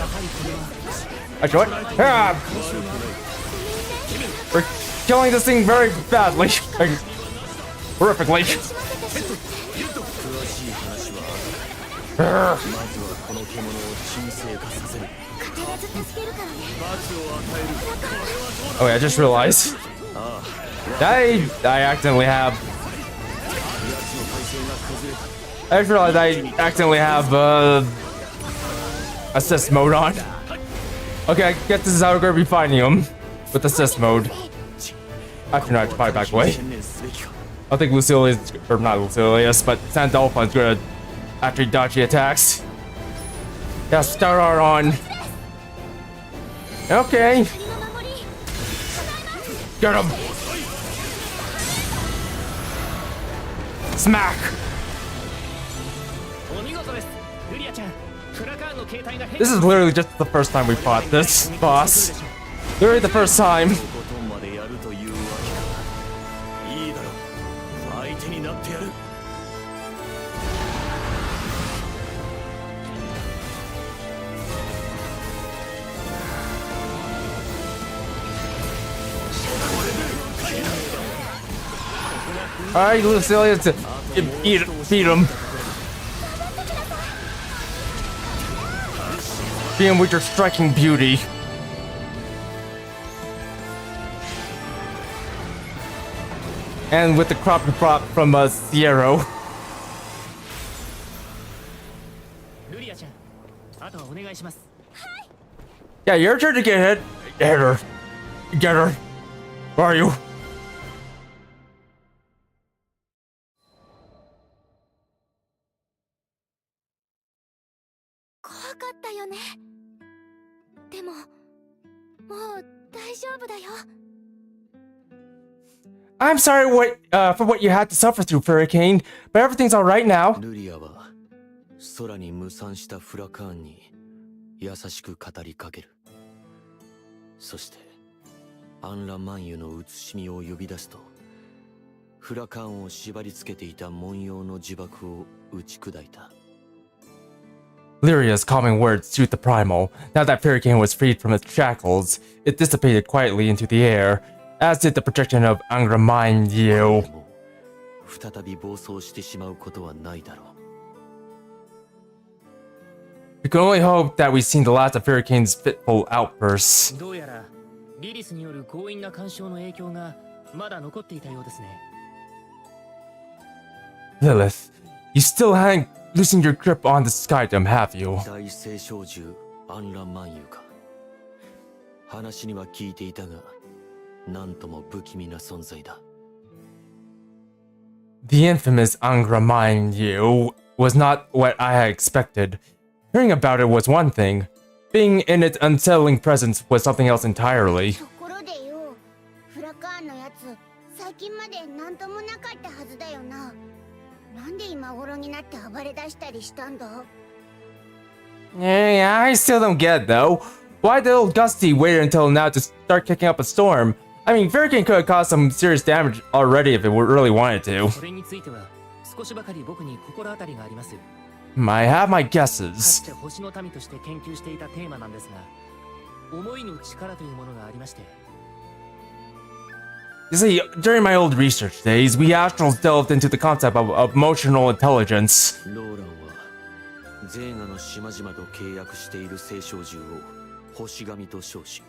Actually, yeah. We're killing this thing very badly. Like, horrifically. 詳しい話はまずはこの獣を沈静化させる Oh yeah, I just realized. I accidentally have. I just realized I accidentally have assist mode on. Okay, I guess this is how we're gonna be fighting him with assist mode. Actually, no, I have to fight back away. I think Lucilius, or not Lucilius, but Sandalphon's gonna actually dodge the attacks. Yeah, start our on. Okay. Get him. Smack. お見事です。ルリアちゃん、フラカーンの形態が変 This is literally just the first time we fought this boss. Literally the first time. とことんまでやるというわけかいいだろう相手になってやる Alright, Lucilius, beat him. Beat him with your striking beauty. And with the crop you brought from Sierra. ルリアちゃん、あとはお願いします。 Yeah, your turn to get hit. Get her. Get her. Where are you? 怖かったよね。でも、もう大丈夫だよ。 I'm sorry for what you had to suffer through, Hurricane, but everything's alright now. ルリアは空に無賛したフラカーンに優しく語りかけるそしてアンラ・マンユの写しみを呼び出すとフラカーンを縛り付けていた文様の呪縛を打ち砕いた Lyria's calming words soothed the primal. Now that Hurricane was freed from its shackles, it dissipated quietly into the air, as did the projection of Angramin Yu. でも再び暴走してしまうことはないだろう We can only hope that we've seen the last of Hurricane's fitful outbursts. どうやらリリスによる強引な干渉の影響がまだ残っていたようですね。 Lilith, you still haven't loosened your grip on the Skydom, have you? 大聖少獣アンラ・マンユか話には聞いていたがなんとも不気味な存在だ The infamous Angramin Yu was not what I had expected. Hearing about it was one thing. Being in its unsettling presence was something else entirely. ところでよフラカーンのやつ最近まで何ともなかったはずだよななんで今頃になって暴れ出したりしたんだ Yeah, I still don't get it though. Why did old Gusty wait until now to start kicking up a storm? I mean, Hurricane could have caused some serious damage already if it really wanted to. それについては少しばかり僕に心当たりがあります。 I have my か guesses. つて星の民として研究していたテーマなんですが、思いの力というものがありまして。 You see, during my old research days, we astrals delved into the concept of emotional intelligence. ローランはゼーガの島々と契約している聖少獣を星神と称し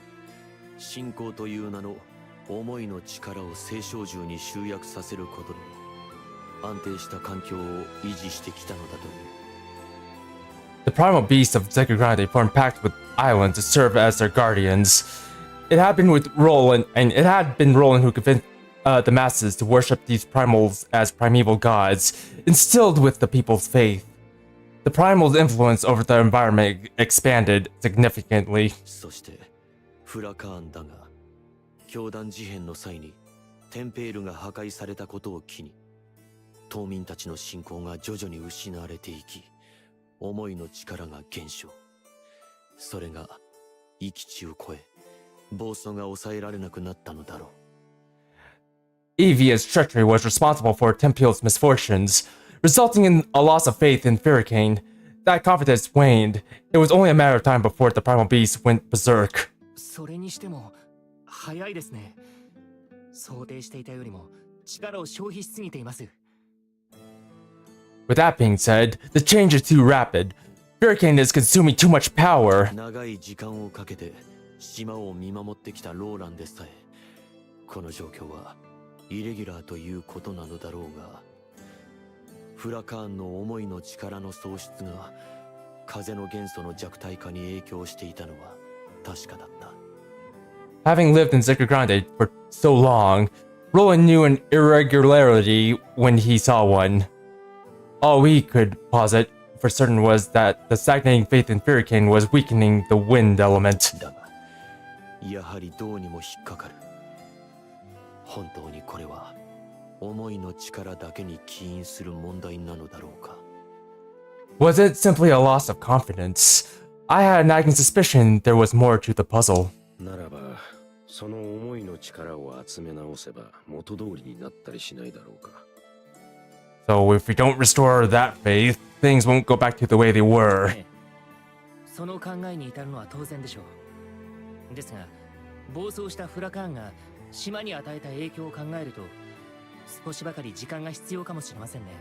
信仰という名の思いの力を聖少獣に集約させることで安定した環境を維持してきたのだという The primal beasts of Grande formed pact with islands to serve as their guardians. It had been Roland who convinced the masses to worship these primals as primeval gods, instilled with the people's faith. The primal's influence over the environment expanded significantly. そしてフラカーンだが教団事変の際にテンペールが破壊されたことを機に島民たちの信仰が徐々に失われていき思いの力が減少それが域地を超え暴走が抑えられなくなったのだろう Evia's treachery was responsible for Tempeal's misfortunes, resulting in a loss of faith in Hurricane. that confidence waned, it was only a matter of time before the primal beast went berserk. それにしても早いですね。想定していたよりも力を消費しすぎています。 With that being said, the change is too rapid. Hurricane is consuming too much power. 長い時間をかけて島を見守ってきたローランでさえ、この状況はイレギュラーということなのだろうが、フラカーンの思いの力の喪失が風の元素の弱体化に影響していたのは確かだった。 Having lived in Zika Grande for so long, Roland knew an irregularity when he saw one. All we could posit for certain was that the stagnating faith in Hurricane was weakening the wind element. だが、やはりどうにも引っかかる。本当にこれは思いの力だけに起因する問題なのだろうか。 Was it simply a loss of confidence? I had a nagging suspicion there was more to the puzzle. ならば、その思いの力を集め直せば元通りになったりしないだろうか。 So if we don't restore that faith, things won't go back to the way they were. ええ、その考えに至るのは当然でしょう。ですが、暴走したフラカーンが島に与えた影響を考えると、少しばかり時間が必要かもしれませんね。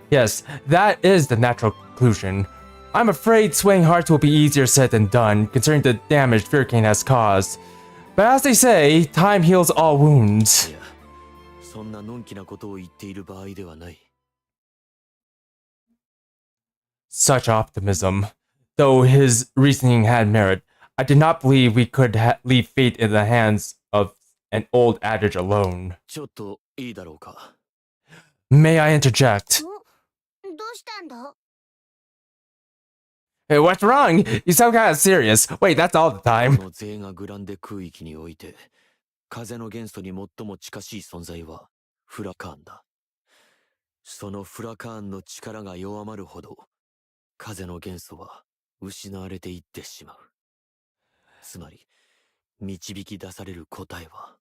Yes, that is the natural conclusion. I'm afraid swaying hearts will be easier said than done, considering the damage Hurricane has caused. But as they say, time heals all wounds. いや、そんなのんきなことを言っている場合ではない。 Such optimism. Though his reasoning had merit, I did not believe we could leave fate in the hands of an old adage alone. ちょっといいだろうか。 May I interject? どうしたんだ？ Hey, what's wrong? You sound kind of serious. Wait, that's all the こ time. のゼーガグランデ空域において、風の元素に最も近しい存在はフラカーンだ。そのフラカーンの力が弱まるほど、風の元素は失われていってしまう。つまり、導き出される答えは。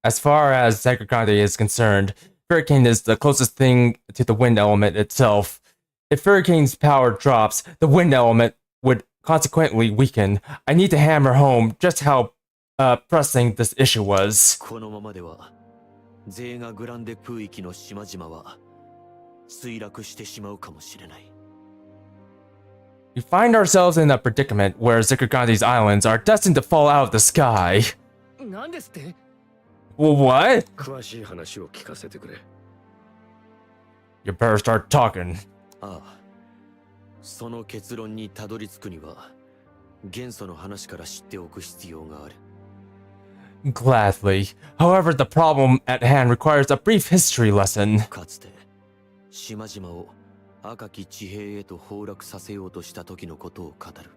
As far as Sacred Grande is concerned, Hurricane is the closest thing to the wind element itself. If Hurricane's power drops, the wind element would consequently weaken. I need to hammer home just how pressing this issue was. このままでは、ゼーガグランデ空域の島々は墜落してしまうかもしれない。 We find ourselves in a predicament where Sacred Grande's islands are destined to fall out of the sky. なんですって？ Well, what? 詳しい話を聞かせてくれ。 You better start talking. ああ、その結論にたどり着くには、元素の話から知っておく必要がある。 Gladly. However, the problem at hand requires a brief history lesson. かつて、島々を赤き地平へと崩落させようとした時のことを語る。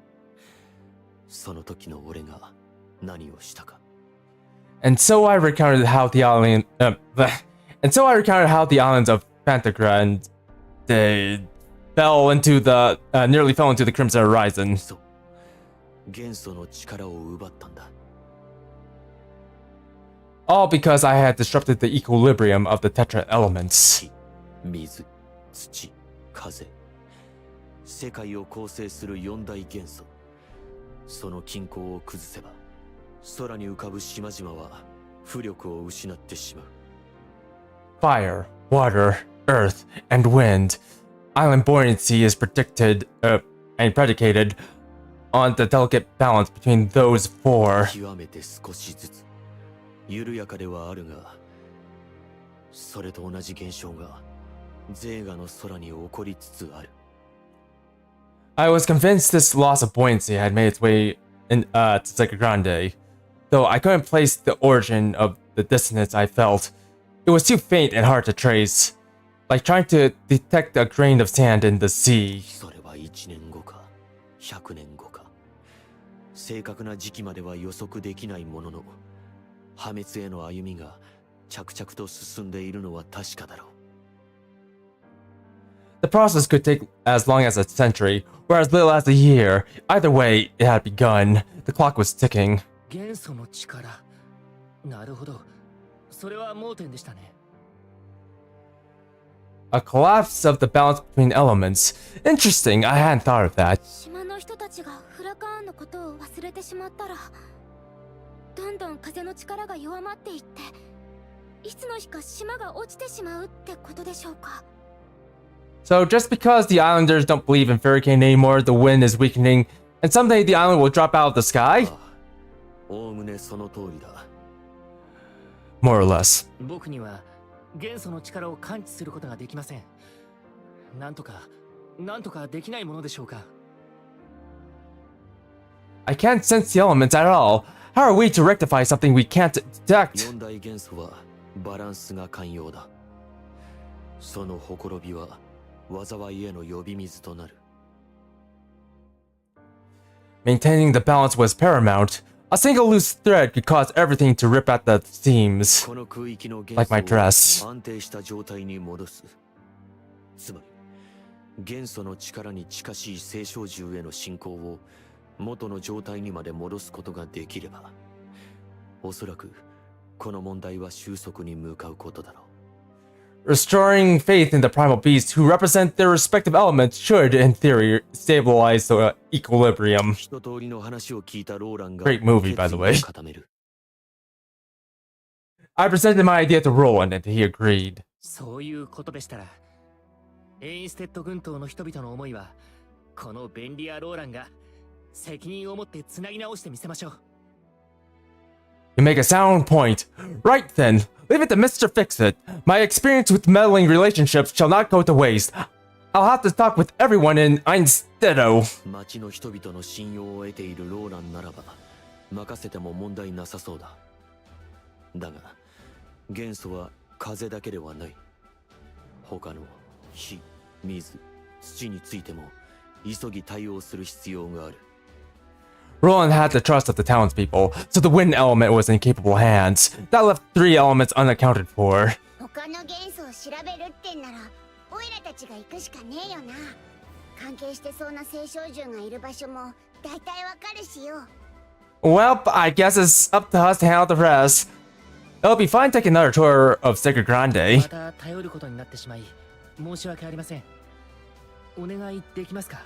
その時の俺が何をしたか。 And so I recounted how the island, and so I recounted how the islands of Pantagruel they nearly fell into the Crimson Horizon. そう、元素の力を奪ったんだ。 All because I had disrupted the equilibrium of the Tetra elements. 水、土、風。世界を構成する四大元素。その均衡を崩せば、空に浮かぶ島々は浮力を失ってしまう。 Fire, water, earth, and wind. Island buoyancy is predicated on the delicate balance between those four. 極めて少しずつ緩やかではあるが、それと同じ現象がゼーガの空に起こりつつある。 I was convinced this loss of buoyancy had made its way to Sacred Grande, though I couldn't place the origin of the dissonance I felt. It was too faint and hard to trace, like trying to detect a grain of sand in the sea. それは1年後か100年後か、正確な時期までは予測できないものの、破滅への歩みが着々と進んでいるのは確かだろう。 The process could take as long as a century, or as little as a year. Either way, it had begun. The clock was ticking. 元素の力。なるほど。それは盲点でしたね。A collapse of the balance between elements. Interesting, I hadn't thought of that. 島の人たちがフラカーンのことを忘れてしまったら、どんどん風の力が弱まっていって、いつの日か島が落ちてしまうってことでしょうか。So just because the islanders don't believe in Hurricane anymore, the wind is weakening, and someday the island will drop out of the sky? おおむねその通りだ。 More or less. 僕には元素の力を感知することができません。なんとかできないものでしょうか。I can't sense the elements at all. How are we to rectify something we can't detect? 四大元素はバランスが寛容だ。そのほころびは災いへの呼び水となる。 Maintaining the balance was paramount. A single loose thread could cause everything to rip at the seams. この空域の元 Like my 素 dress. を安定した状態に戻す。つまり元素の力に近しい青少獣への進行を元の状態にまで戻すことができれば、おそらくこの問題は収束に向かうことだろう。 Restoring faith in the primal beasts who represent their respective elements should, in theory, stabilize the equilibrium. 一通りの話を聞いたローランが Great movie, by the way. 決意を固める。 I presented my idea to Roland and he agreed. そういうことでしたら、エインステッド群島の人々の思いは、このベンリア・ローランが責任を持ってつなぎ直してみせましょう。You make a sound point. Right then, leave it to Mr. Fix-It. My experience with meddling relationships shall not go to waste. I'll have to talk with everyone in Einstedo. 町の人々の信用を得ているローランならば任せても問題なさそうだ。だが元素は風だけではない。他の火、水、土についても急ぎ対応する必要がある。 Roland had the trust of the townspeople, so the wind element was in capable hands. That left 3 elements unaccounted for. 他の元素を調べるってんならオイラたちが行くしかねえよな。関係してそうな青少獣がいる場所も大体わかるしよ。 Well, I guess it's up to us to handle the rest. It'll be fun taking another tour of Sacred ま Grande. た頼ることになってしまい、申し訳ありません。お願いできますか？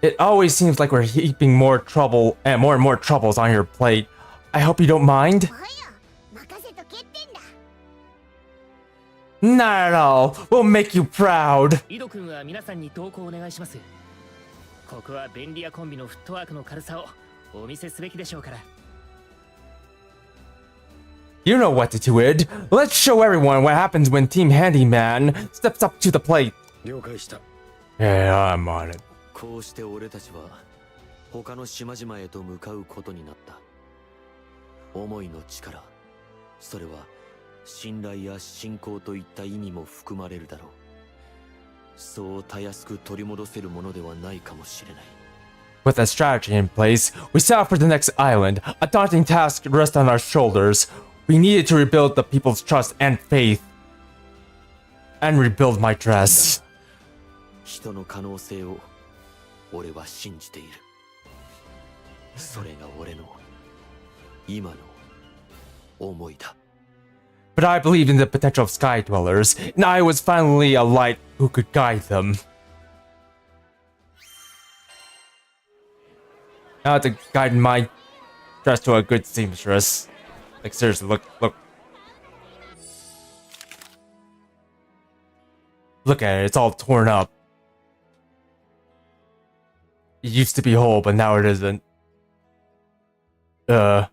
It always seems like we're heaping more trouble and more troubles on your plate. I hope you don't mind. おはよう、任せとけってんだ。 Not at all. We'll make you proud. 井戸君は皆さんに同行お願いします。ここは便利屋コンビのフットワークの軽さをお見せすべきでしょうから。 You know what to do, Id. Let's show everyone what happens when Team Handyman steps up to the plate. 了解した。 Yeah, I'm on it. こうして俺たちは他の島々へと向かうことになった。思いの力、それは信頼や信仰といった意味も含まれるだろう。そうたやすく取り戻せるものではないかもしれない。 With a strategy in place, we set out for the next island. A daunting task rests on our shoulders. We needed to rebuild the people's trust and faith. And rebuild my dress. 人の可能性を俺は信じている。それが俺の今の思いだ。 But I believed in the potential of Sky Dwellers, and I was finally a light who could guide them. Now I have to guide my dress to a good seamstress. Like seriously, look. Look at it, it's all torn up. It used to be whole, but now it isn't. Mwah!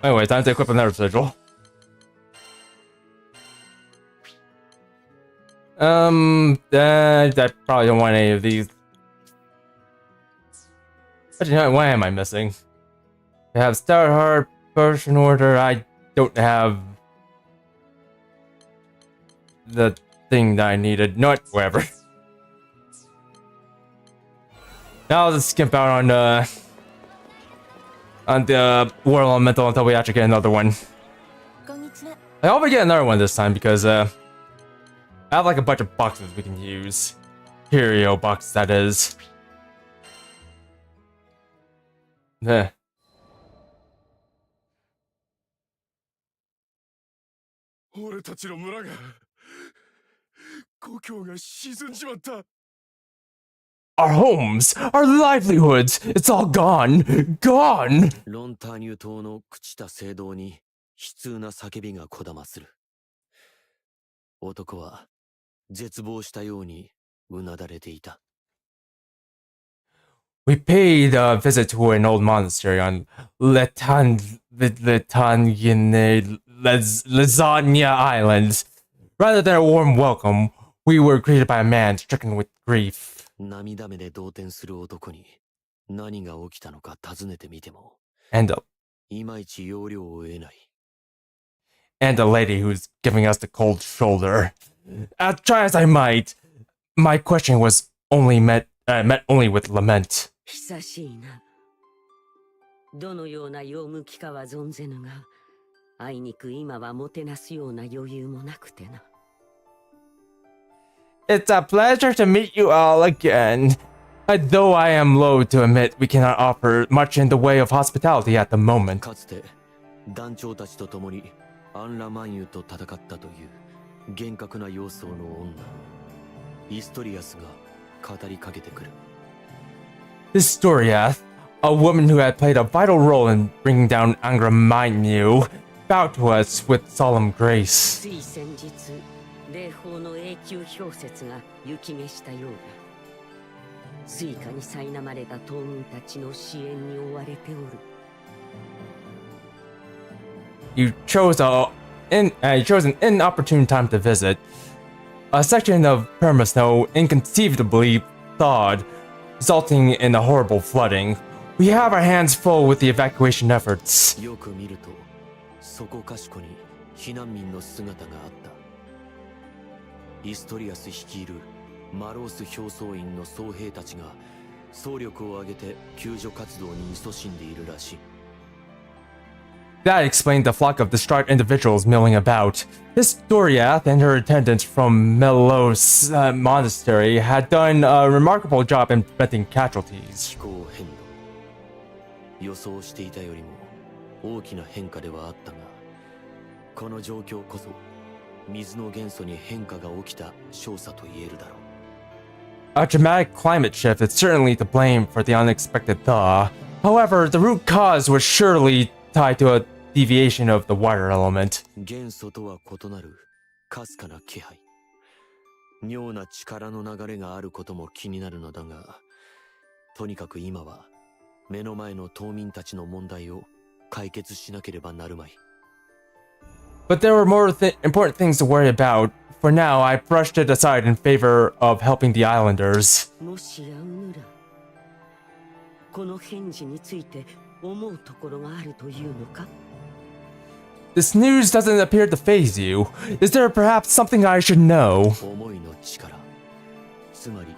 Anyway, time to equip another sigil. I probably don't want any of these. Actually, why am I missing? I have Stout Heart, Potion Order. I don't have the thing that I needed. No, whatever. Now I'll just skimp out on the War Elemental until we actually get another one. こんにちは。I hope we get another one this time because I have like a bunch of boxes we can use. Curio boxes, that is. Yeah. 俺たちの村が故郷が沈んじまった。 Our homes, our livelihoods, it's all gone, gone. ロンターニュ島の朽ちた聖堂に悲痛な叫びがこだまする。男は絶望したようにうなだれていた。 We paid a visit to an old monastery on Lasagna Island. Rather than a warm welcome, we were greeted by a man stricken with grief. 涙目で動転する男に何が起きたのか尋ねてみても、 And いまいち要領を得ない。 a lady who's giving us the cold shoulder. Try as I might, my question was only met only with lament. 久しいな。どのような用向きかは存ぜぬが、あいにく今はもてなすような余裕もなくてな。It's a pleasure to meet you all again. Though I am loath to admit we cannot offer much in the way of hospitality at the moment. かつて団長たちと共にアンラマンユと戦ったという厳格な様相の女イストリアスが語りかけてくる。 Historia, a woman who had played a vital role in bringing down Granblue, bowed to us with solemn grace. つい先日、霊峰の永久氷雪が雪消したようだ。水火に苛まれた島民たちの支援に追われておる。You chose an inopportune time to visit. A section of permasnow inconceivably thawed, resulting in a horrible flooding. We have our hands full with the evacuation efforts. よく見るとそこかしこに避難民の姿があった。イストリアス率いるマロース表層員の総兵たちが総力を挙げて救助活動に勤しんでいるらしい。 That explained the flock of distraught individuals milling about. Historia and her attendants from Melos Monastery had done a remarkable job in preventing casualties. 気候変動。予想していたよりも大きな変化ではあったが、この状況こそ水の元素に変化が起きた証左と言えるだろう。 A dramatic climate shift is certainly to blame for the unexpected thaw. However, the root cause was surely tied to a deviation of the water element. 元素とは異なるかすかな気配。妙な力の流れがあることも気になるのだが、とにかく今は目の前の島民たちの問題を解決しなければなるまい。 But there were more important things to worry about. For now, I brushed it aside in favor of helping the islanders. もしやうぬら、この返事について思うところがあるというのか？ This news doesn't appear to faze you. Is there perhaps something I should know? 思いの力、つまり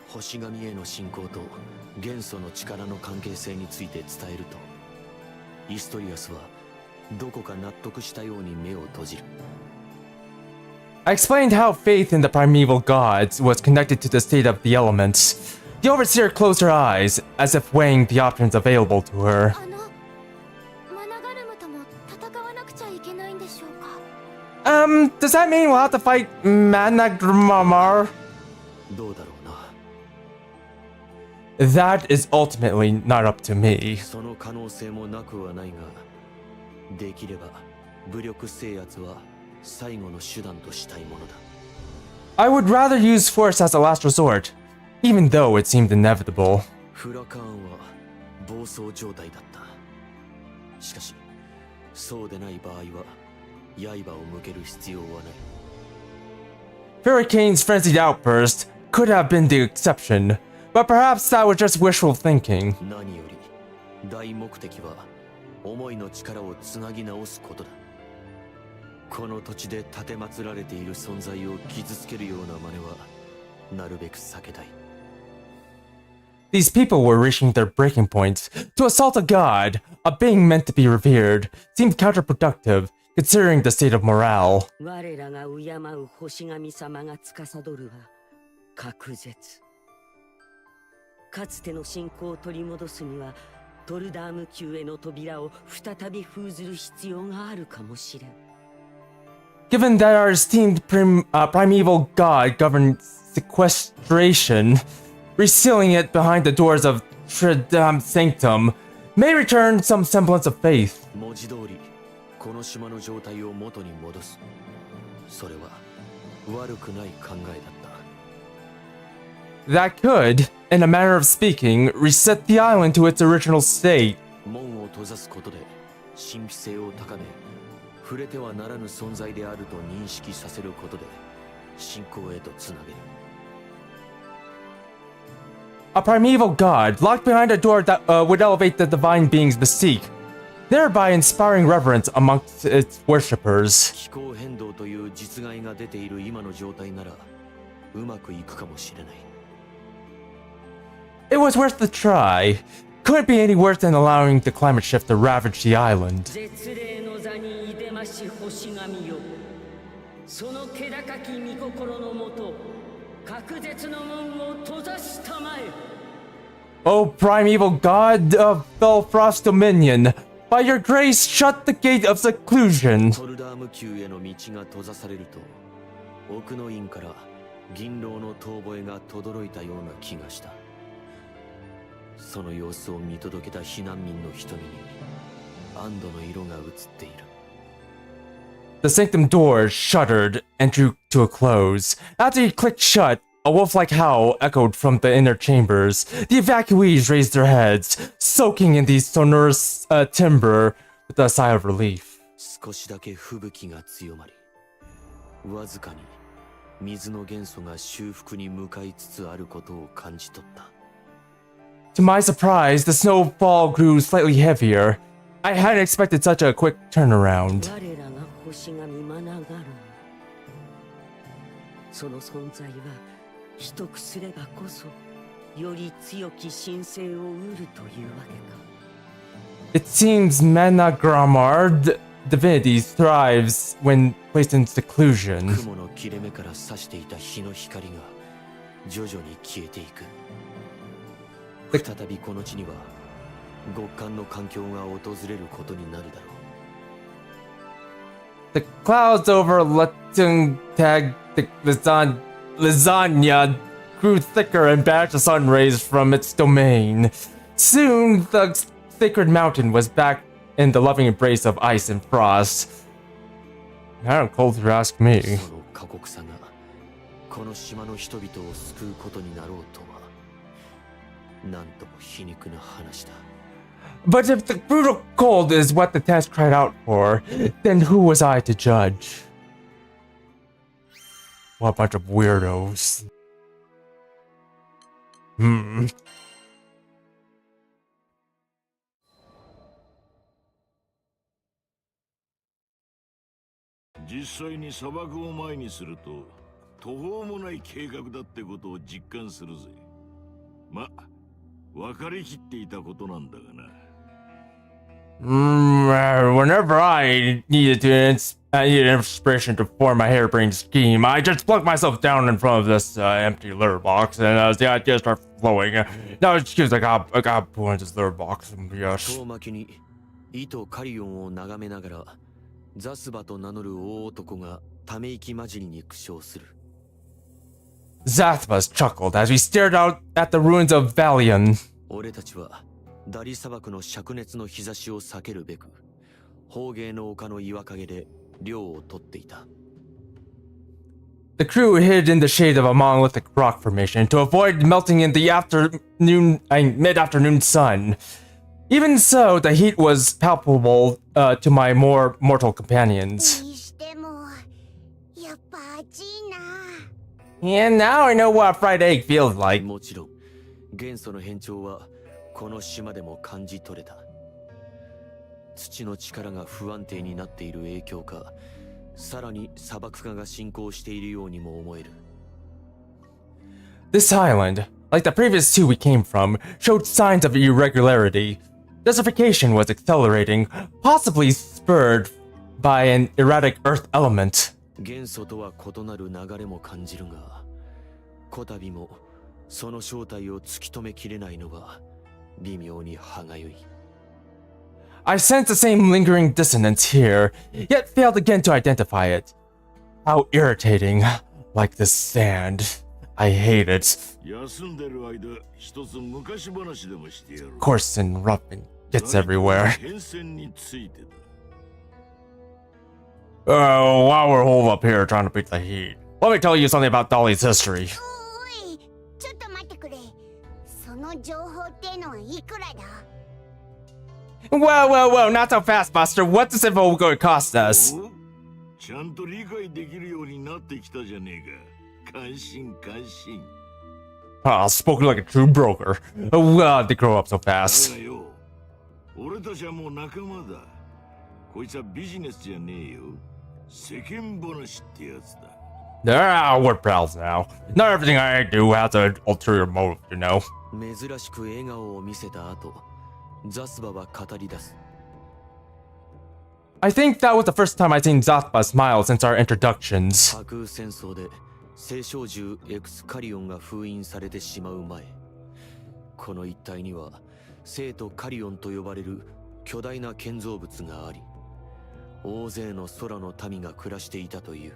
星神への信仰と元素の力の関係性について伝えると、イストリアスはどこか納得したように目を閉じる。 I explained how faith in the primeval gods was connected to the state of the elements. The overseer closed her eyes, as if weighing the options available to her. マナガルムとも戦わなくちゃいけないんでしょうか？ Does that mean we'll have to fight Managramar? どうだろうな。 That is ultimately not up to me. その可能性もなくはないが、できれば武力制圧は最後の手段としたいものだ。 I would rather use force as a last resort, even though it seemed inevitable. フラカーンは暴走状態だった。しかし、そうでない場合は刃を向ける必要はない。 Hurricane's frenzied outburst could have been the exception, but perhaps that was just wishful thinking. 何より大目的は思いの力をつなぎ直すことだ。この土地で奉られている存在を傷つけるような真似はなるべく避けたい。 These people were reaching their breaking points. To assault a god, a being meant to be revered, seemed counterproductive. considering the state of morale. 我らが敬う星神様が司るは隔絶。かつての信仰を取り戻すにはトルダーム宮への扉を再び封ずる必要があるかもしれん。Given that our esteemed primeval god governed sequestration, resealing it behind the doors of Tridam Sanctum may return some semblance of faith. 文字通りこの島の状態を元に戻す。それは悪くない考えだった。 That could, in a manner of speaking, reset the island to its original state. 門を閉ざすことで神秘性を高め、触れてはならぬ存在であると認識させることで信仰へとつなげる。 A primeval god locked behind a door that would elevate the divine being's mystique, thereby inspiring reverence amongst its worshippers. 気候変動という実害が出ている今の状態ならうまくいくかもしれない。 It was worth the try. Couldn't be any worse than allowing the climate shift to ravage the island. 絶礼の座にいでまし星神よ。その気高き御心のもと、隔絶の門を閉ざしたまえ。 O primeval god of Belfrost Dominion, by your grace shut the gate of seclusion. トルダーム宮への道が閉ざされると、奥の院から銀狼の遠吠えが轟いたような気がした。 その様子を見届けた避難民の瞳に安堵の色が映っている。 The sanctum door shuddered and drew to a close. After it clicked shut, a wolf-like howl echoed from the inner chambers. The evacuees raised their heads, soaking in the sonorous timber with a sigh of relief. 少しだけ吹雪が強まり、わずかに水の元素が修復に向かいつつあることを感じ取った。 To my surprise, the snowfall grew slightly heavier. I hadn't expected such a quick turnaround. 我らが星神マナガロン。その存在は秘くすればこそより強き神聖を得るというわけか。 It seems Managramar divinity thrives when placed in seclusion. 雲の切れ目から差していた日の光が徐々に消えていく。 再びこの地には極寒の環境が訪れることになるだろう。 The clouds over Letungtag, the lasagna, grew thicker and banished the sun rays from its domain. Soon, the sacred mountain was back in the loving embrace of ice and frost. I don't cold if you ask me. その過酷さがこの島の人々を救うことになろうとは、なんとも皮肉な話だ。 But if the brutal cold is what the test cried out for, then who was I to judge? What a bunch of weirdos. Hmm. 実際に砂漠を前にすると途方もない計画だってことを実感するぜ。ま、分かりきっていたことなんだがな。Whenever I needed inspiration to form a harebrained scheme, I just plunked myself down in front of this empty litter box, and the ideas start flowing. No excuse, I got poo in this litter box. Yes. 遠巻きに糸カリオンを眺めながらザスバと名乗る大男がため息混じりに苦笑する。 Zathbas chuckled as we stared out at the ruins of Valion. 俺たちはダリ砂漠の灼熱の日差しを避けるべく、宝芸の丘の岩陰で涼をとっていた。 The crew hid in the shade of a monolithic rock formation to avoid melting in the mid-afternoon sun. Even so, the heat was palpable to my more mortal companions. にしてもやっぱ暑いな。 And now I know what a fried egg feels like. もちろん元素の変調はこの島でも感じ取れた。土の力が不安定になっている影響か、さらに砂漠化が進行しているようにも思える。 This island, like the previous two we came from, showed signs of irregularity. Desertification was accelerating, possibly spurred by an erratic earth element. 元素とは異なる流れも感じるが、こたびもその正体を突き止めきれないのが微妙に歯がゆい。I sense the same lingering dissonance here, yet failed again to identify it. How irritating, like this sand. I hate it. 休んでる間、一つ昔話でもしてやろう。Coarse and rough and gets everywhere. 変遷についてだ。Oh, while we're holed up here trying to beat the heat, let me tell you something about Dolly's history. おい、ちょっと待ってくれ。その情報ってのはいくらだ？ Whoa, not so fast, Buster. What's this info going to cost us? お？ちゃんと理解できるようになってきたじゃねえか。感心感心。Spoken like a true broker. Oh, they grow up so だ fast. がよ、俺たちはもう仲間だ。こいつはビジネスじゃねえよ。世間話ってやつだ。We're pals now. Not everything I do has an ulterior motive, you know. 珍しく笑顔を見せた後、ザスバは語り出す。I think that was the first time I'd seen Zathba smile since our introductions. 架空戦争で聖少獣エクスカリオンが封印されてしまう前、この一帯には聖とカリオンと呼ばれる巨大な建造物があり、大勢の空の民が暮らしていたという。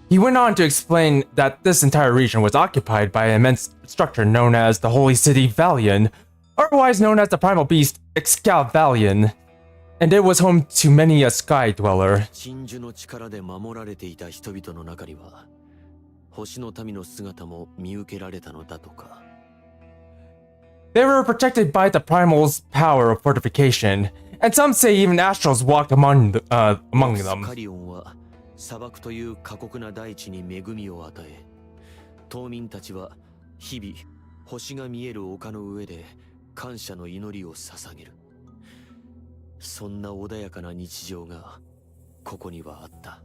He went on to explain that this entire region was occupied by an immense structure known as the Holy City Valion, otherwise known as the primal beast Excalvalion, and it was home to many a sky dweller. 真珠の力で守られていた人々の中には、星の民の姿も見受けられたのだとか。They were protected by the primal's power of fortification, and some say even astrals walked among them. カリオンは砂漠という過酷な大地に恵みを与え、島民たちは日々星が見える丘の上で感謝の祈りを捧げる。そんな穏やかな日常がここにはあった。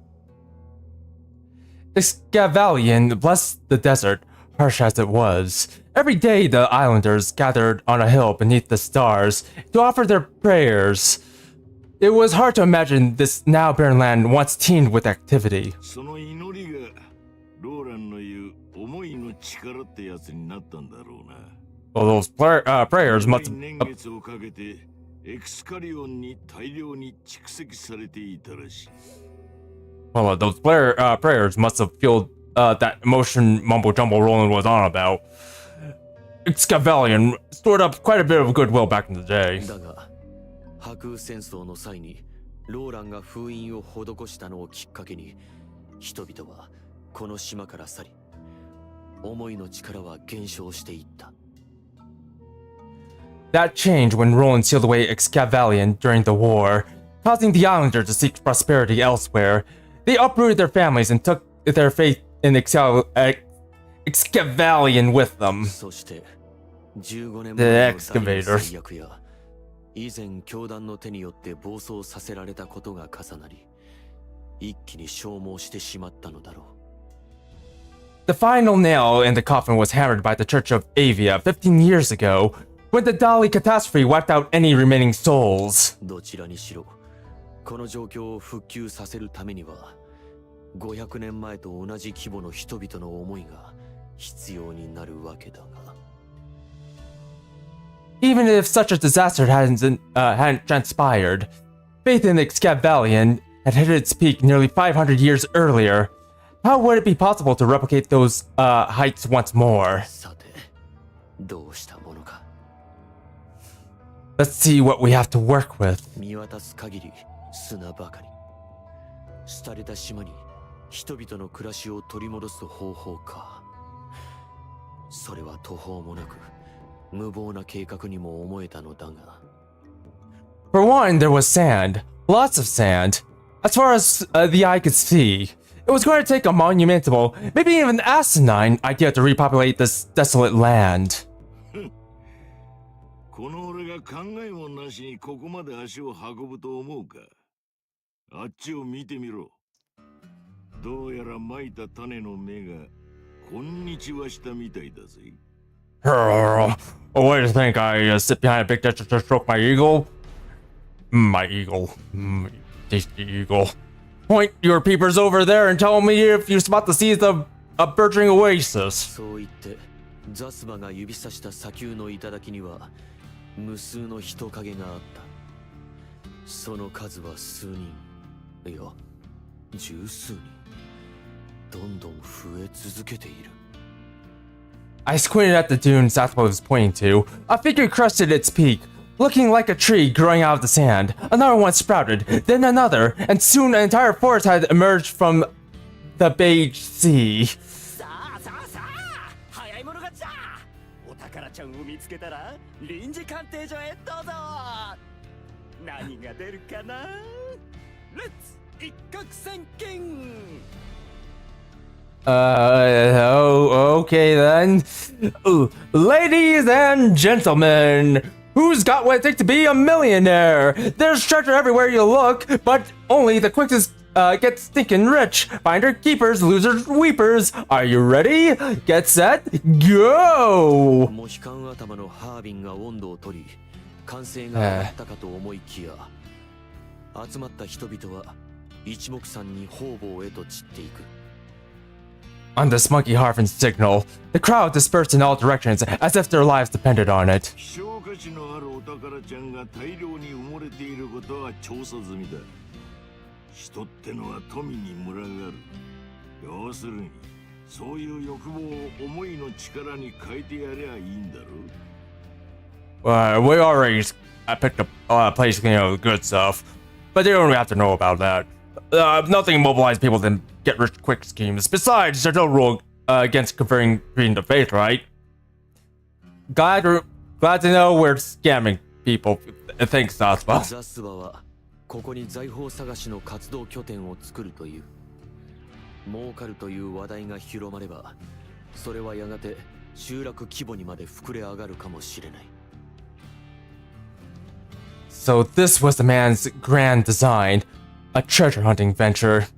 Excalvalion blessed the desert, harsh as it was. Every day the islanders gathered on a hill beneath the stars to offer their prayers. It was hard to imagine this now barren land once teemed with activity. その祈りがローランの言う思いの力ってやつになったんだろうな。Well, those prayers must 年月をかけてエクスカリオンに大量に蓄積されていたらしい。well, those prayers must have fueled that emotion mumbo jumbo Roland was on about. Excalvalion stored up quite a bit of goodwill back in the day. だが、破空戦争の際にローランが封印を施したのをきっかけに、人々はこの島から去り、思いの力は減少していった。That changed when Roland sealed away Excalvalion during the war, causing the islanders to seek prosperity elsewhere. They uprooted their families and took their faith in Excalvalion with them. そして15年 The 前の Excavator. 最悪や以前教団の手によって暴走させられたことが重なり、一気に消耗してしまったのだろう。The final nail in the coffin was hammered by the Church of Avia 15 years ago, when the Dali catastrophe wiped out any remaining souls. どちらにしろ、この状況を復旧させるためには、500年前と同じ規模の人々の思いが必要になるわけだが。Even if such a disaster hadn't transpired, faith in Excalvalion had hit its peak nearly 500 years earlier. How would it be possible to replicate those heights once more? さて、どうしたものか。Let's see what we have to work with. 見渡す限り砂ばかり。廃れた島に人々の暮らしを取り戻す方法か。それは途方もなく無謀な計画にも思えたのだが。For one, there was sand. Lots of sand. As far as the eye could see. It was going to take a monumental, maybe even asinine idea to repopulate this desolate land. この俺が考えもなしにここまで足を運ぶと思うか。あっちを見てみろ。どうやら蒔いた種の芽がこんにちはしたみたいだぜ。A way to think I sit behind a big gesture to stroke my ego? My eagle. Tasty eagle. Point your peepers over there and tell me if you spot the seeds of a burgeoning oasis. そう言ってザスバが指さした砂丘の頂には無数の人影があった。その数は数人、いや十数人。どんどん増え続けている。I squinted at the dune Zathba was pointing to. A figure crested its peak, looking like a tree growing out of the sand. Another one sprouted, then another, and soon an entire forest had emerged from the beige sea. さあさあさあ、早い者勝ちだ。お宝ちゃんを見つけたら臨時鑑定所へどうぞ。何が出るかな。レッツ一攫千金。Okay then. Ladies and gentlemen, who's got what it takes to be a millionaire? There's treasure everywhere you look, but only the quickest get stinking rich. Finder keepers, losers weepers. Are you ready? Get set, go! モヒカン頭のハービンが温度を取り、歓声が上がったかと思いきや、集まった人々は一目散に方々へと散っていく。On this monkey harpin's signal, the crowd dispersed in all directions as if their lives depended on it. 希少価値のあるお宝ちゃんが大量に埋もれていることは調査済みだ。人ってのは富に群がる。要するに、そういう欲望を思いの力に変えてやりゃいいんだろう。We already picked a place, good stuff, but they don't have to know about that. Nothing mobilizes people than get rich quick schemes. Besides, there's no rule against converting greed into faith, right? Glad to know we're scamming people. Thanks, Zathba. ザスバはここに財宝探しの活動拠点を作るという。儲かるという話題が広まれば、それはやがて集落規模にまで膨れ上がるかもしれない。So this was the man's grand design, a treasure hunting venture.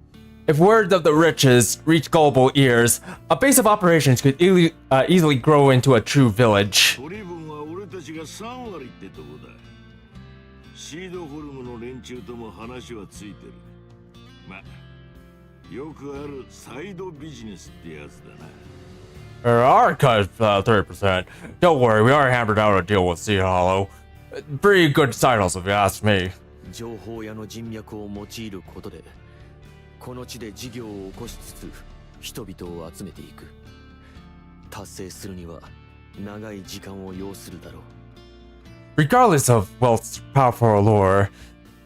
If word of the riches reached global ears, a base of operations could easily grow into a true village. 取り分は俺たちが3割ってとこだ。シードホルムの連中とも話はついてる。まあ、よくあるサイドビジネスってやつだな。Our cut 30%. Don't worry, we already hammered out a deal with Sea Hollow. Pretty good titles if you ask me. 情報屋の人脈を用いることで、この地で事業を起こしつつ人々を集めていく。達成するには長い時間を要するだろう。Regardless of wealth's powerful allure,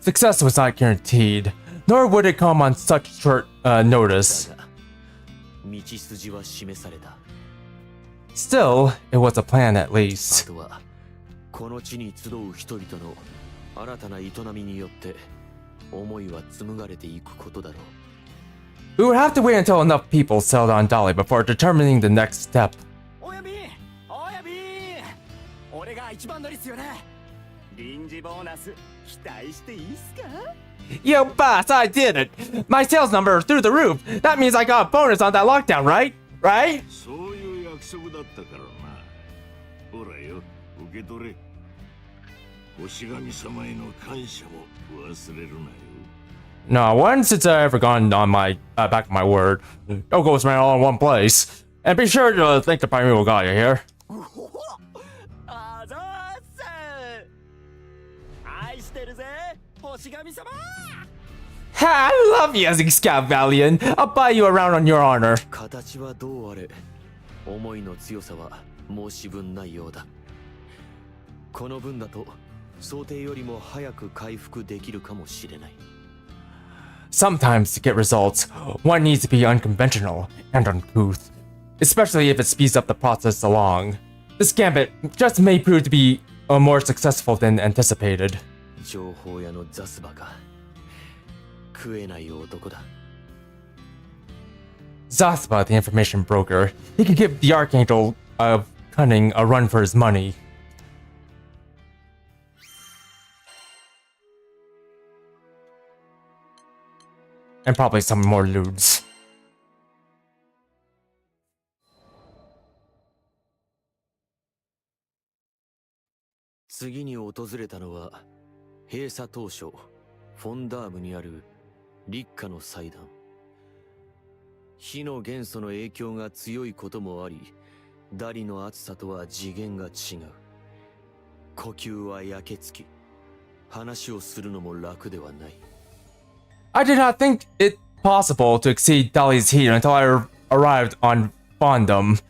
success was not guaranteed, nor would it come on such short notice. だが、道筋は示された。Still, it was a plan at あ least. とはこの地に集う人々の新たな営みによって思いは紡がれていくことだろう。We would have to wait until enough people settled on Dolly before determining the next step. おやびん、おやびん。俺が一番乗りっすよね。臨時ボーナス期待していいっすか？ Yo, boss, I did it! My sales number is through the roof. That means I got a bonus on that lockdown, right? Right? そういう約束だったからな。ほらよ、受け取れ。星神様への感謝も忘れるなよ。No, once it's ever gone on my back of my word, don't go spend it all in one place. And be sure to thank the primeval god you hear. あざーす。愛してるぜ、星神様。Ha, I love you, Scavalion. I'll buy you around on your honor. 形はどうあれ、思いの強さは申し分ないようだ。この分だと想定よりも早く回復できるかもしれない。Sometimes to get results, one needs to be unconventional and uncouth, especially if it speeds up the process along. This gambit just may prove to be more successful than anticipated. 情報屋のザスバか。食えない男だ。Zathba, the information broker, he could give the Archangel of Cunning a run for his money. And probably some more lewds. 次に訪れたのは閉鎖当初フォンダームにある立夏の祭壇。火の元素の影響が強いこともあり、ダリの熱さとは次元が違う。呼吸は焼けつき、話をするのも楽ではない。I did not think it possible to exceed Dali's heat until I arrived on Fondom.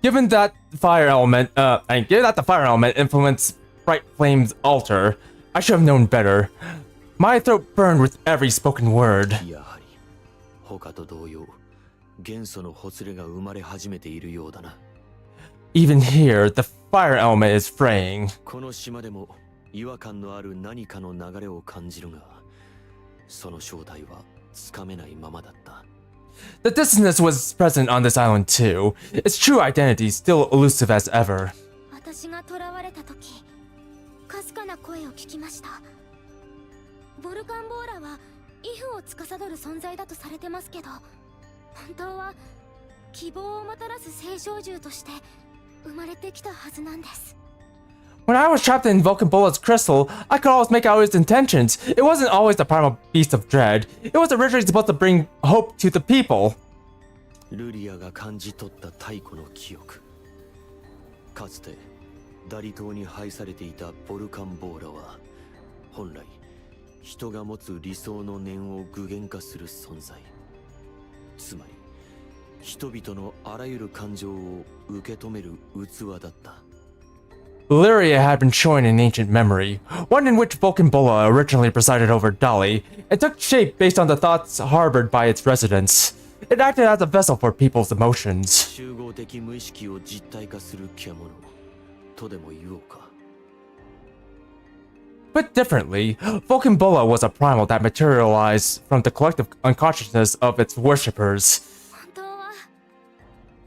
Given that the fire element influenced Bright Flame's altar, I should have known better. My throat burned with every spoken word. やはり他と同様、元素のほつれが生まれ始めているようだな。Even here, the fire element is fraying. この島でも違和感のある何かの流れを感じるが、その正体はつかめないままだった。The dissonance was present on this island too. Its true identity still elusive as ever. 私が囚われた時、かすかな声を聞きました。ボルカンボーラはイフを司る存在だとされてますけど、本当は希望をもたらす聖少獣として生まれてきたはずなんです。When I was trapped in Vulcan Bola's crystal, I could always make out his intentions. It wasn't always the primal beast of dread. It was originally supposed to bring hope to the people. ルリアが感じ取った太古の記憶。かつてダリ島に配されていたボルカンボーラは、本来人が持つ理想の念を具現化する存在。つまり人々のあらゆる感情を受け止める器だった。Illyria had been showing an ancient memory, one in which Vulcan Bola originally presided over Dali, and took shape based on the thoughts harbored by its residents. It acted as a vessel for people's emotions. 集合的無意識を実体化する獣とでも言おうか。Put differently, Vulcan Bola was a primal that materialized from the collective unconsciousness of its worshippers. 本当は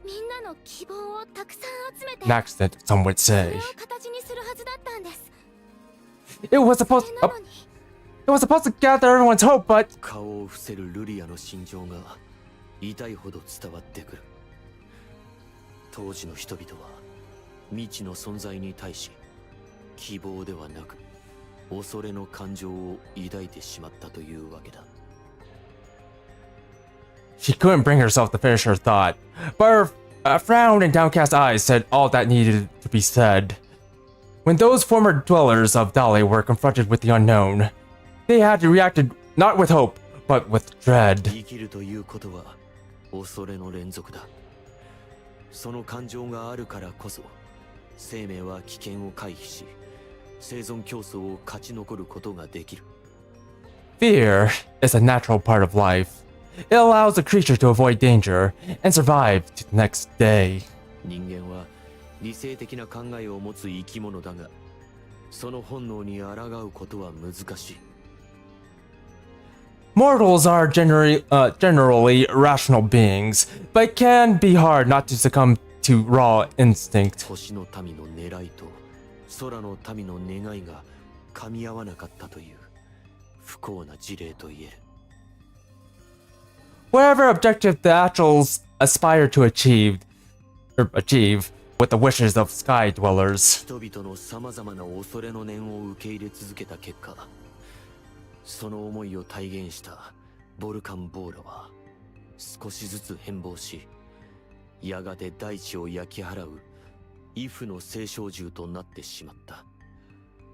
みんなの希望をたくさん集めて、 An accident, some would それ say. を形にするはずだったんです。 It was supposed なのに to gather everyone's hope, but 顔を伏せるルリアの心情が痛いほど伝わってくる。当時の人々は未知の存在に対し希望ではなく恐れの感情を抱いてしまったというわけだ。 she couldn't bring herself to finish her thought, but her frown and downcast eyes said all that needed to be said. When those former dwellers of Dali were confronted with the unknown, they had reacted not with hope, but with dread. 生きるということは恐れの連続だ。その感情があるからこそ生命は危険を回避し、生存競争を勝ち残ることができる。 Fear is a natural part of life. It allows a creature to avoid danger and survive to the next day. 人間は理性的な考えを持つ生き物だが、その本能に抗うことは難しい。 Mortals are generally rational beings, but it can be hard not to succumb to raw instinct. 星の民の狙いと空の民の願いが噛み合わなかったという不幸な事例と言える。 Whatever objective the Astrals aspire to achieve with the wishes of sky dwellers. 人々のさまざまな恐れの念を受け入れ続けた結果、その思いを体現したボルカンボーラは少しずつ変貌し、やがて大地を焼き払うイフの聖少獣となってしまった。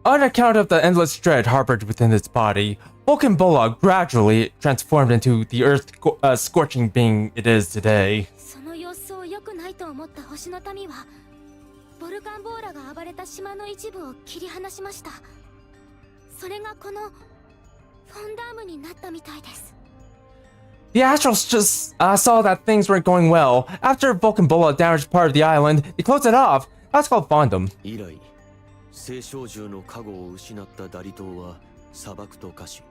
On account of the endless dread harbored within its body, Vulcan Bola gradually transformed into the earth-scorching being it is today. その様子を良くないと思った星の民は、ボルカンボーラが暴れた島の一部を切り離しました。それがこのフォンダームになったみたいです。 The Astrals just saw that things weren't going well. After Vulcan Bola damaged part of the island, they closed it off. That's called Fondom. 以来、聖少獣の加護を失ったダリ島は砂漠と化し、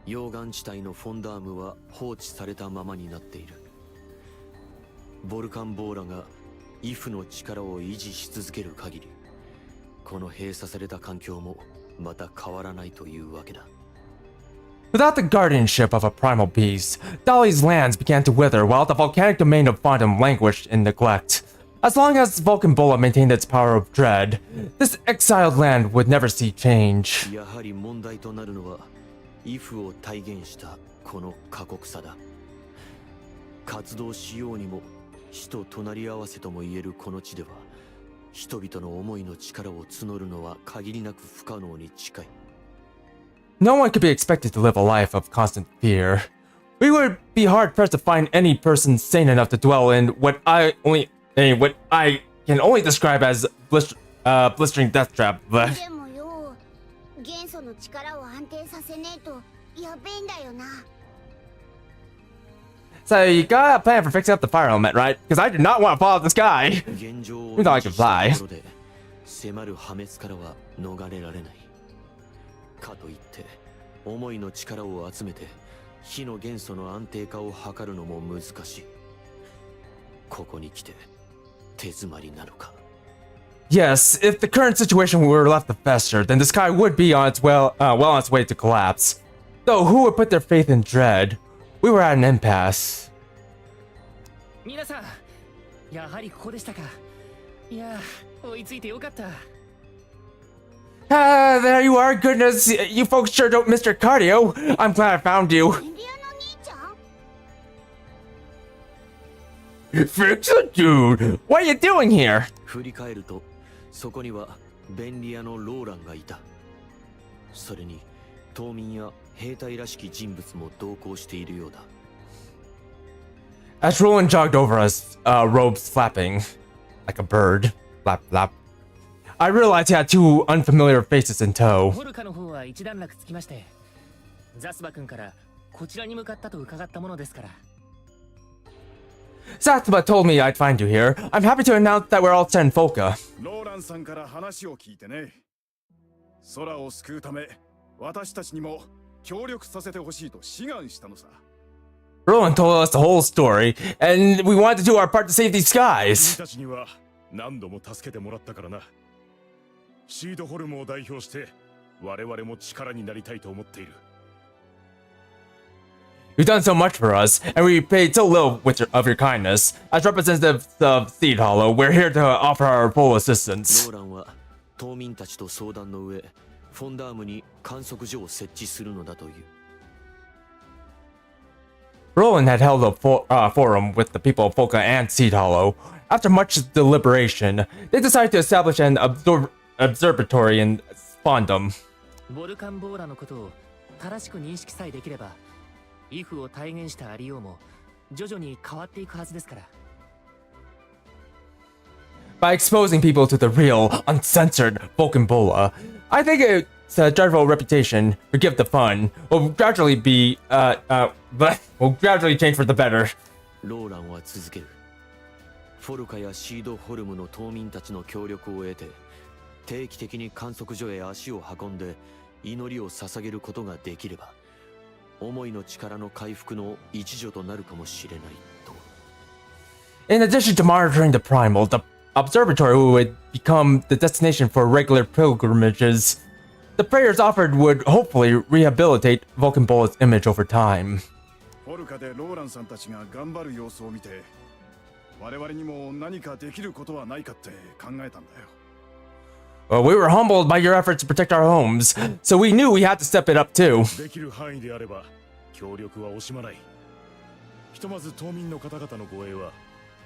溶岩地帯のフォンダームは放置されたままになっている。ボルカンボーラがイフの力を維持し続ける限り、この閉鎖された環境もまた変わらないというわけだ。 Without the guardianship of a primal beast, Dali's lands began to wither while the volcanic domain of Fondom languished in neglect. As long as Vulcan Bola maintained its power of dread, this exiled land would never see change. やはり問題となるのはイフを体現したこの過酷さだ。活動しようにも死と隣り合わせとも言えるこの地では、人々の思いの力を募るのは限りなく不可能に近い。No one could be expected to live a life of constant fear. We would be hard pressed to find any person sane enough to dwell in what I can only describe as blistering death trap. でもよ、元素の力を安定させねえとやべえんだよな。So you got a plan for fixing up the fire element, right? Because I do not want to fall out the sky. 現状を We thought I could fly. ところで迫る破滅からは逃れられない。かといって思いの力を集めて火の元素の安定化を図るのも難しい。ここに来て手詰まりなのか。Yes, if the current situation were left to fester, then the sky would be on its well on its way to collapse. Though who would put their faith in dread? We were at an impasse. 皆さん、やはりここでしたか。いや、追いついてよかった。Ah, there you are. Goodness, you folks sure don't miss your cardio. I'm glad I found you. エリアの兄ちゃん？ Fix it, dude. What are you doing here? 振り返るとそこには便利屋のローランがいた。それに島民や兵隊らしき人物も同行しているようだ。 As Roland jogged over us, robes flapping like a bird. Flap, flap. I realized he had two unfamiliar faces in tow. ホルカの方は一段落つきまして、ザスバ君からこちらに向かったと伺ったものですから。Satsuma told me I'd find you here. I'm happy to announce that we're all set in Folka. ローランさんから話を聞いてね。空を救うため、私たちにも協力させてほしいと志願したのさ。Roland told us the whole story, and we wanted to do our part to save these 君 skies. たちには何度も助けてもらったからな。シードホルムを代表して我々も力になりたいと思っている。You've done so much for us, and we paid so little of your kindness. As representatives of Seed Hollow, we're here to offer our full assistance. ローランは島民たちと相談の上、フォンダームに観測所を設置するのだという。Roland had held a forum with the people of Folka and Seed Hollow. After much deliberation, they decided to establish an observatory in Spondum. ボルカンボーラのことを正しく認識さえできれば、イフを体現したありようも徐々に変わっていくはずですから。By exposing people to the real, uncensored Vulcan Bola, I think its dreadful reputation, forgive the fun, will gradually change for the better. ローランは続ける。フォルカやシードホルムの島民たちの協力を得て、定期的に観測所へ足を運んで祈りを捧げることができれば、思いの力の回復の一助となるかもしれないと。In addition to monitoring the primal, the observatory would become the destination for regular pilgrimages. The prayers offered would hopefully rehabilitate Vulcan Bola's image over time. フォルカでローランさんたちが頑張る様子を見て、我々にも何かできることはないかって考えたんだよ。Well, we were humbled by your efforts to protect our homes, so we knew we had to step it up too. できる範囲であれば協力は惜しまない。ひとまず島民の方々の護衛は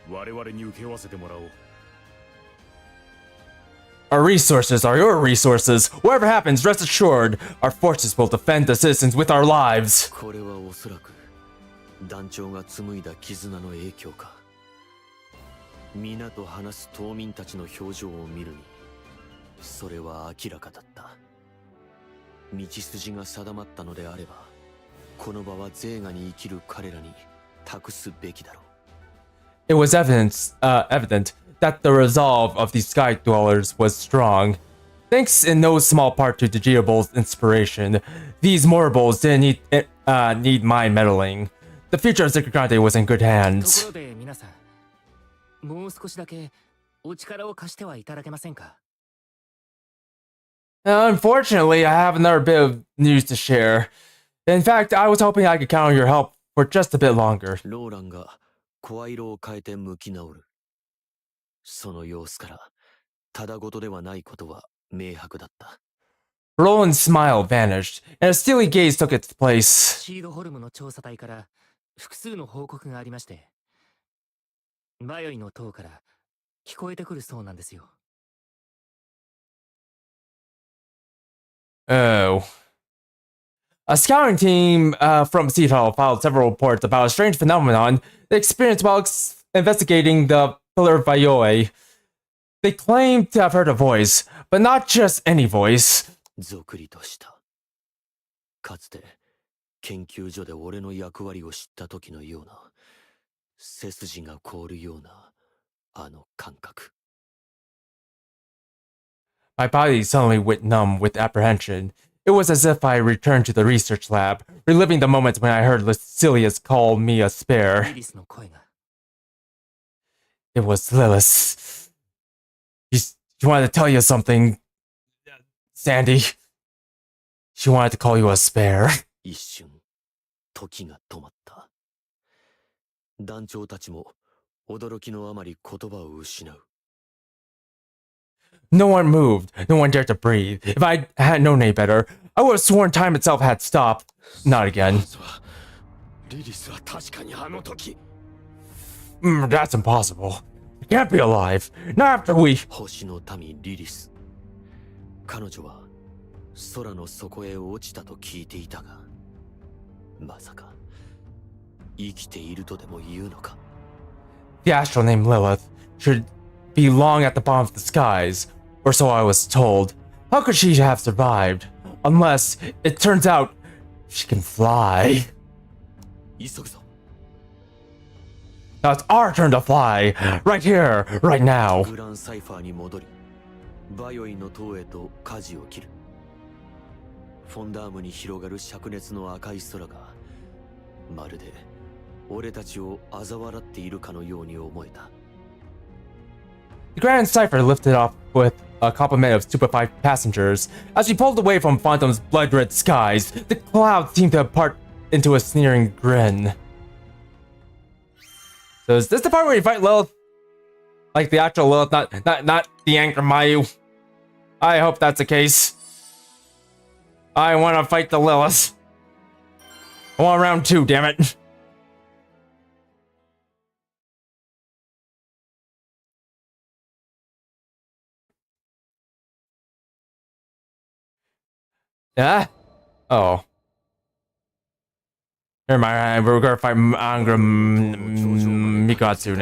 我々に請け負わせてもらおう。Our resources are your resources. Whatever happens, rest assured, our forces will defend the citizens with our lives. これはおそらく団長が紡いだ絆の影響か。皆と話す島民たちの表情を見るに、それは明らかだった。道筋が定まったのであれば、この場はゼーガに生きる彼らに託すべきだろう。It was evident that the resolve of these sky dwellers was strong. Thanks in no small part to Djibr's inspiration, these Morbles didn't need my meddling. The future of Zikagante was in good と hands. ころで皆さん、もう少しだけお力を貸してはいただけませんか。Unfortunately, I have another bit of news to share. In fact, I was hoping I could count on your help for just a bit longer. ローランが声色を変えて向き直る。その様子からただごとではないことは明白だった。Roland's smile vanished, and a steely gaze took its place. シードホルムの調査隊から複数の報告がありまして、バヨイの塔から聞こえてくるそうなんですよ。Oh. A scouting team from Seed Hall filed several reports about a strange phenomenon they experienced while investigating the Pillar of Vayoi. They claimed to have heard a voice, but not just any voice. ぞくりとした。かつて研究所で俺の役割を知った時のような、背筋が凍るようなあの感覚。My body suddenly went numb with apprehension. It was as if I returned to the research lab, reliving the moments when I heard Lucilius call me a spare. リリスの声が。It was Lilith. She wanted to tell you something, Sandy. She wanted to call you a spare. 一瞬、時が止まった。団長たちも驚きのあまり言葉を失う。No one moved. No one dared to breathe. If I had known any better, I would have sworn time itself had stopped. Not again. リリスは確かにあの時。That's impossible. It can't be alive. Not after we... 星の民リリス。彼女は空の底へ落ちたと聞いていたが、まさか生きているとでも言うのか。The astral named Lilith should be long at the bottom of the skies, or so I was told. How could she have survived? Unless it turns out she can fly. 急ぐぞ。 Now it's our turn to fly. Right here, right now. グランサイファーに戻り、バヨイの塔へと舵を切る。フォンダームに広がる灼熱の赤い空が、まるで俺たちを嘲笑っているかのように思えた。The Grand Cipher lifted off with a complement of stupefied passengers. As we pulled away from Phantom's blood-red skies, the clouds seemed to part into a sneering grin. So is this the part where you fight Lilith? Like the actual Lilith, not the Anchor Mayu? I hope that's the case. I want to fight the Lilith. I want round 2, damn it. Yeah? Oh. Never mind, we're gonna fight Mikatsune.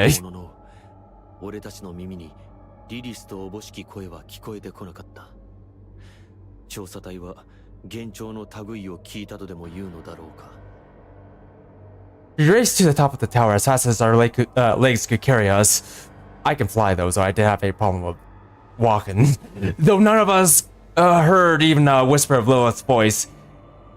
俺たちの耳にリリスとおぼしき声は聞こえてこなかった。調査隊は幻聴の類を聞いたとでも言うのだろうか。We raced to the top of the tower as fast as our legs could carry us. I can fly though, so I didn't have any problem with walking. Though none of us heard even a whisper of Lilith's voice,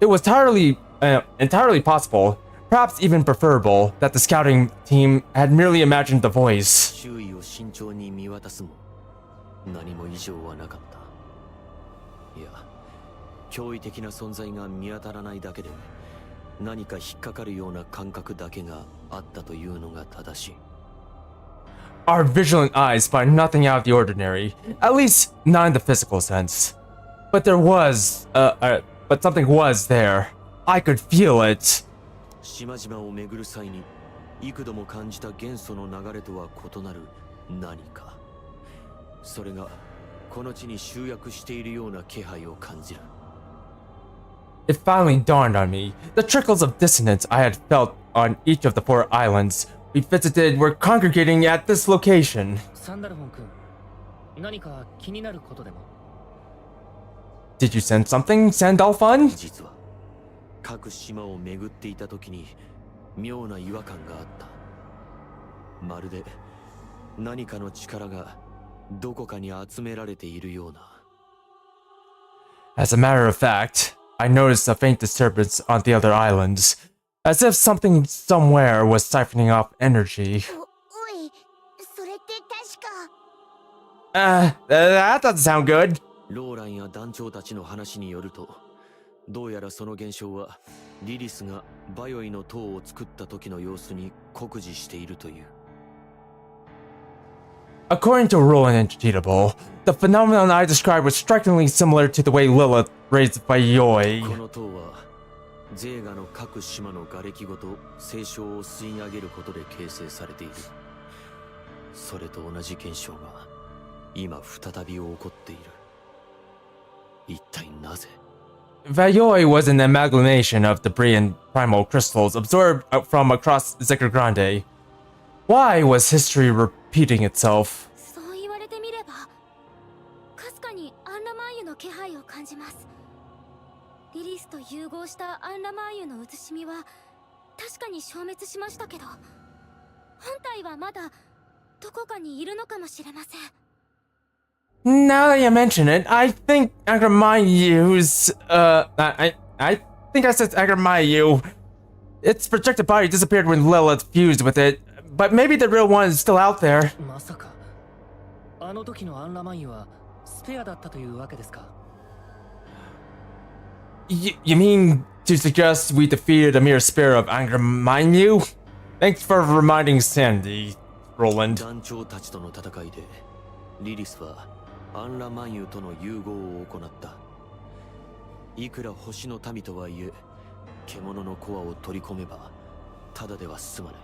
it was entirely possible, perhaps even preferable, that the scouting team had merely imagined the voice. 周囲を慎重に見渡すも何も異常はなかった。いや、驚異的な存在が見当たらないだけで、何か引っかかるような感覚だけがあったというのが正しい。Our vigilant eyes find nothing out of the ordinary, at least not in the physical sense. But there was, but something was there. I could feel it. 島々を巡る際に幾度も感じた元素の流れとは異なる何か。それがこの地に集約しているような気配を感じる。It finally dawned on me. The trickles of dissonance I had felt on each of the 4 islands we visited were congregating at this location. サンダルフォン君、何か気になることでも？ Did you sense something, Sandalphon? 実は各島を巡っていた時に妙な違和感があった。まるで何かの力がどこかに集められているような。As a matter of fact, I noticed a faint disturbance on the other islands, as if something somewhere was siphoning off energy. おい、それって確か。That doesn't sound good. ローランや団長たちの話によると、どうやらその現象はリリスがバヨイの塔を作った時の様子に酷似しているという。According to Roland and Cheatable, the phenomenon I described was strikingly similar to the way Lilith raised Vayoi. この塔はゼーガの各島の瓦礫ごと清少を吸い上げることで形成されている。それと同じ現象が今再び起こっている。一体なぜ？ Vayoi was an amalgamation of debris and primal crystals absorbed from across Zikr Grande. Why was history repeating itself? そう言われてみればかすかにアンラマーユの気配を感じます。リリスと融合したアンラマーユの写しみは確かに消滅しましたけど、本体はまだどこかにいるのかもしれません。Now that you mention it, I think Agramayu's, I think I said Agramayu. Its projected body disappeared when Lilith fused with it, but maybe the real one is still out there. まさかあの時のアンラマンユはスペアだったというわけですか。You mean to suggest we defeated a mere spear of Agramayu? Thanks for reminding Sandy, Roland. 団長たちとの戦いでリリスはアンラマンユとの融合を行った。いくら星の民とはいえ獣のコアを取り込めばただでは済まない。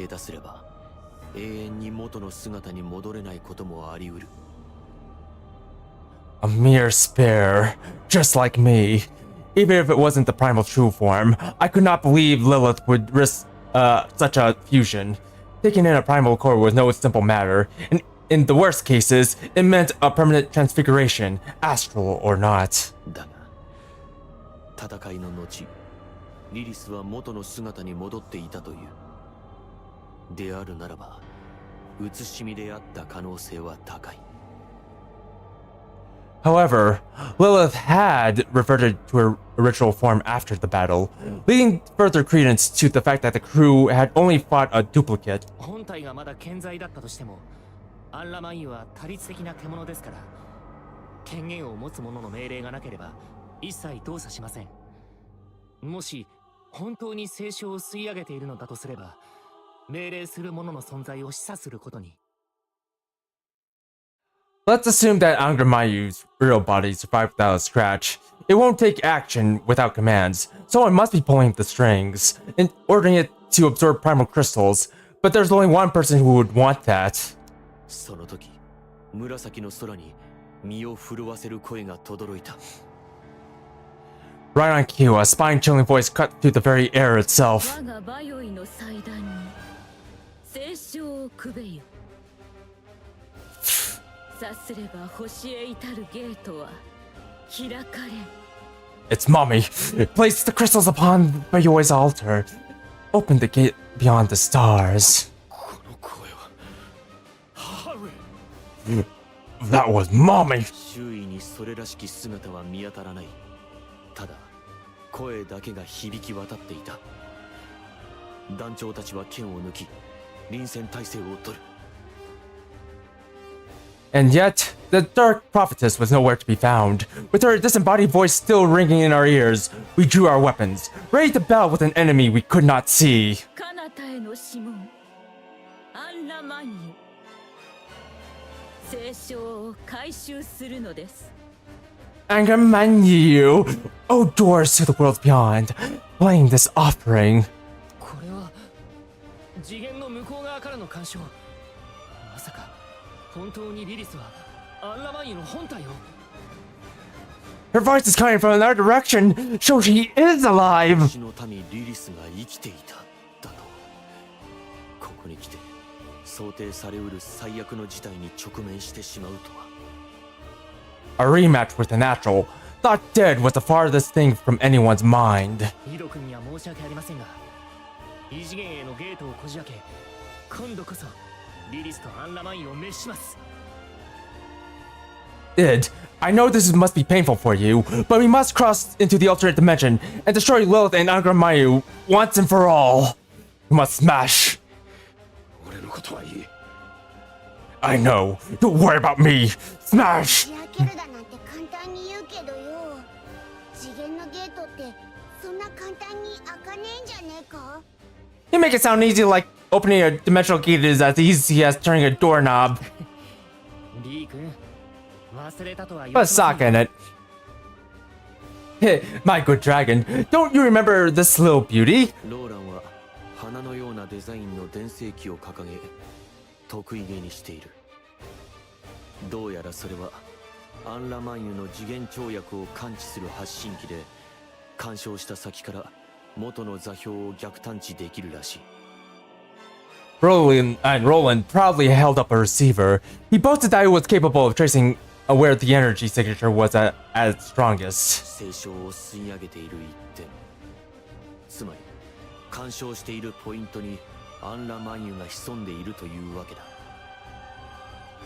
下手すれば永遠に元の姿に戻れないこともあり得る。 A mere spear, just like me. Even if it wasn't the primal true form, I could not believe Lilith would risk such a fusion. Taking in a primal core was no simple matter, and in the worst cases, it meant a permanent transfiguration, astral or not. だが戦いの後リリスは元の姿に戻っていたという。であるならば写しみであった可能性は高い。 However, Lilith had reverted to her original form after the battle, leading further credence to the fact that the crew had only fought a duplicate. 本体がまだ健在だったとしてもアンラマンユは多律的な獣ですから、権限を持つ者の命令がなければ一切動作しません。もし本当に清少を吸い上げているのだとすれば、命令する者の存在を示唆することに。Let's assume that Angramayu's real body survived without a scratch. It won't take action without commands. Someone must be pulling the strings and ordering it to absorb primal crystals. But there's only one person who would want that. その時紫の空に身を震わせる声が轟いた。 Right on cue, a spine-chilling voice cut through the very air itself. 我がバヨイの祭壇に聖書をくべよ。さすれば星へ至るゲートは開かれ。 It's Mommy. Place the crystals upon Bayoi's altar. Open the gate beyond the stars. この声は母上。 That was Mommy. 周囲にそれらしき姿は見当たらない。ただ声だけが響き渡っていた。団長たちは剣を抜き臨戦態勢を取る。 And yet, the Dark Prophetess was nowhere to be found. With her disembodied voice still ringing in our ears, we drew our weapons, ready to battle with an enemy we could not see. 彼方への諮問アンラマンユ聖書を回収するのです。 Angramanyu, O doors to the world beyond, claim this offering. これは次元の向こう側からの干渉。まさか本当にリリスはアンラマンユの本体を。 Her voice is coming from another direction, so she is alive. 星の民リリスが生きていただと。ここに来て想定されうる最悪の事態に直面してしまうとは。 A rematch with the natural. Thought dead was the farthest thing from anyone's mind. イド君には申し訳ありませんが、異次元へのゲートをこじ開け、今度こそリリスとアンラマンユを滅します。 Id, I know this must be painful for you, but we must cross into the alternate dimension and destroy Lilith and Angramayu once and for all. We must smash. 俺のことはいい。 I know. Don't worry about me. Smash. 開けるだなんて簡単に言うけどよ。次元のゲートってそんな簡単に開かねえんじゃねえか？ You make it sound easy like opening a dimensional gate is as easy as turning a doorknob. リー君忘れたとは言 Put わ a せま sock せん in よ it. Hey, my good dragon, don't you remember this little beauty? ローランは花のようなデザインの伝声器を掲げ得意げにしている。どうやらそれはアンラマンユの次元跳躍を感知する発信機で干渉した先から元の座標を逆探知できるらしい。Roland proudly held up a receiver. He boasted that it was capable of tracing where the energy signature was at its strongest. 清少を吸い上げている一点。つまり干渉しているポイントにアンラマンユが潜んでいるというわけだ。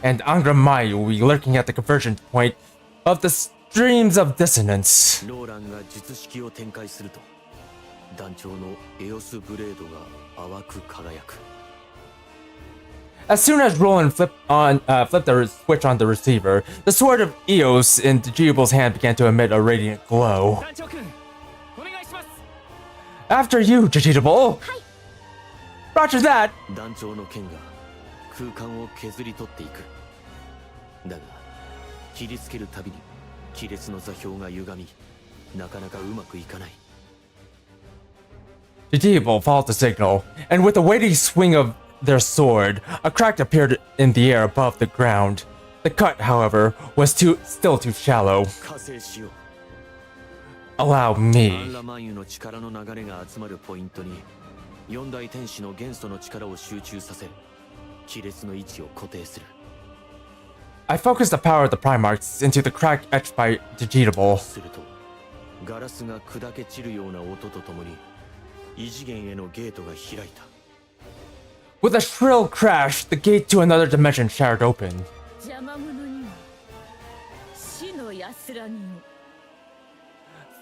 And Angra Mayu will be lurking at the convergence point of the streams of dissonance. ローランが術式を展開すると団長のエオスブレードが淡く輝く。As soon as Roland flipped the switch on the receiver, the sword of Eos in Digible's hand began to emit a radiant glow. 団長君お願いします After you, Digible! Roger that! 団長の剣が空間を削り取っていく。だが切りつけるたびに亀裂の座標が歪み、なかなかうまくいかない。Digible followed the signal, and with a weighty swing of their sword, a crack appeared in the air above the ground. The cut, however, was still too shallow. 加勢しよう。 Allow ア me. ンラマンユの力の流れが集まるポイントに四大天使の元素の力を集中させ、亀裂の位置を固定する。 I focused the power of the Primarchs into the crack etched by Digital. するとガラスが砕け散るような音とともに異次元へのゲートが開いた。 With a shrill crash, the gate to another dimension shattered open. 邪魔者には死の安らぎを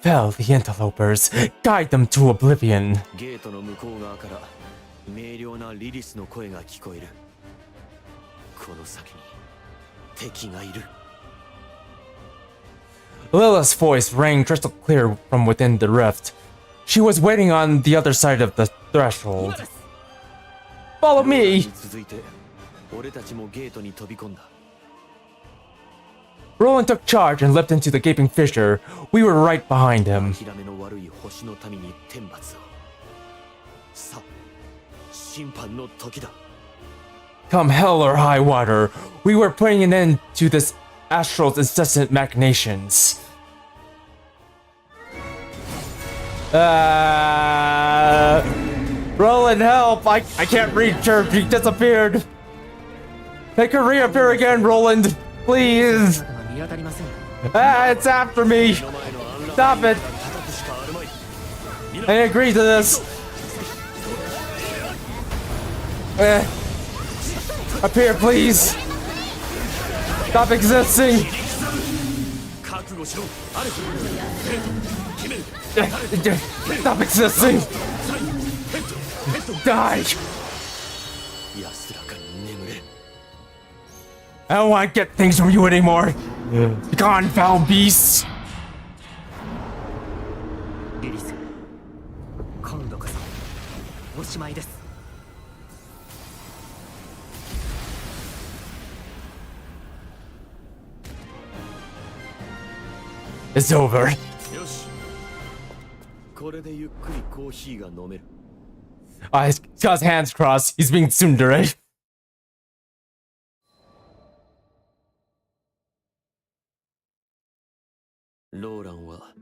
Fell the interlopers, guide them to oblivion. ゲートの向こう側から明瞭なリリスの声が聞こえる。この先に敵がいる。 Lilith's voice rang crystal clear from within the rift. She was waiting on the other side of the threshold. Follow me! 続いて俺たちもゲートに飛び込んだ。 Roland took charge and leapt into the gaping fissure. We were right behind him. 諦めの悪い星の民に天罰を。さあ、審判の時だ。 Come hell or high water, we were putting an end to this astral's incessant machinations. Roland, help! I can't reach her. She disappeared. Make her reappear again, Roland. Please. 姿が見当たりません It's after me. Stop it. I agree to this. Appear, please. Stop existing. 覚悟しろ。アルフ。 Stop existing. Die. 安らかに眠れ。 I don't want to get things from you anymore. Be gone, foul beasts. リリス今度こそおしまいです It's over. よし。これでゆっくりコーヒーが飲める。 He's got his hands crossed. He's being tsundere. ローランは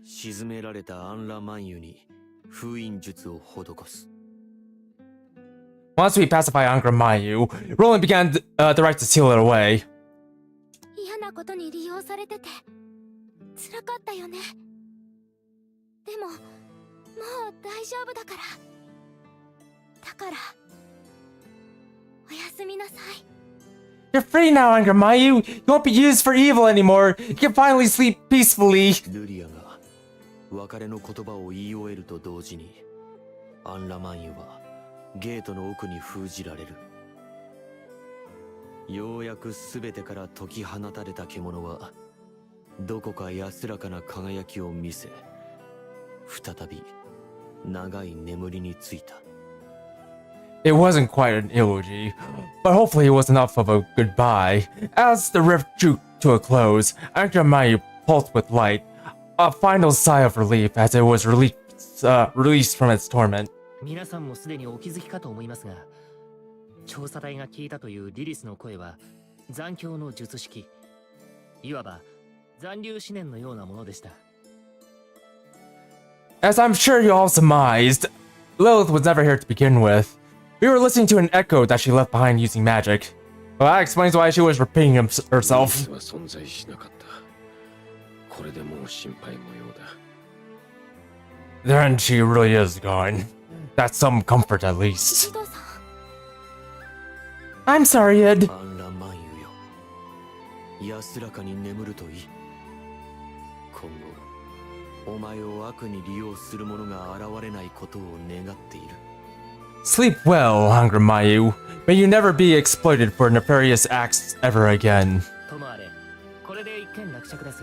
沈められたアンラマンユに封印術を施す。 Once we pacify Angra Mayu, Roland began the right to seal it away. 嫌なことに利用されてて辛かったよね。でももう大丈夫だから。だからおやすみなさい。 You're free now, Angra Mayu. You won't be used for evil anymore. You can finally sleep peacefully. ルリアが別れの言葉を言い終えると同時にアンラマンユはゲートの奥に封じられる。ようやく全てから解き放たれた獣はどこか安らかな輝きを見せ、再び長い眠りについた。It wasn't quite an eulogy, but hopefully it was enough of a goodbye. As the rift drew to a close, Angramayu pulsed with light, a final sigh of relief as it was released from its torment. 皆さんもすでにお気づきかと思いますが、調査隊が聞いたというリリスの声は残響の術式、いわば残留思念のようなものでした。As I'm sure you all surmised, Lilith was never here to begin with. We were listening to an echo that she left behind using magic. Well, that explains why she was repeating herself. は存在しなかった。これでもう心配無用だ。 Then she really is gone. That's some comfort at least. 一度さん I'm sorry, Ed. アンラマンユよ、安らかに眠るといい。今後お前を悪に利用する者が現れないことを願っている。 Sleep well, Angramayu. May you never be exploited for nefarious acts ever again. ともあれ、これで一件落着です。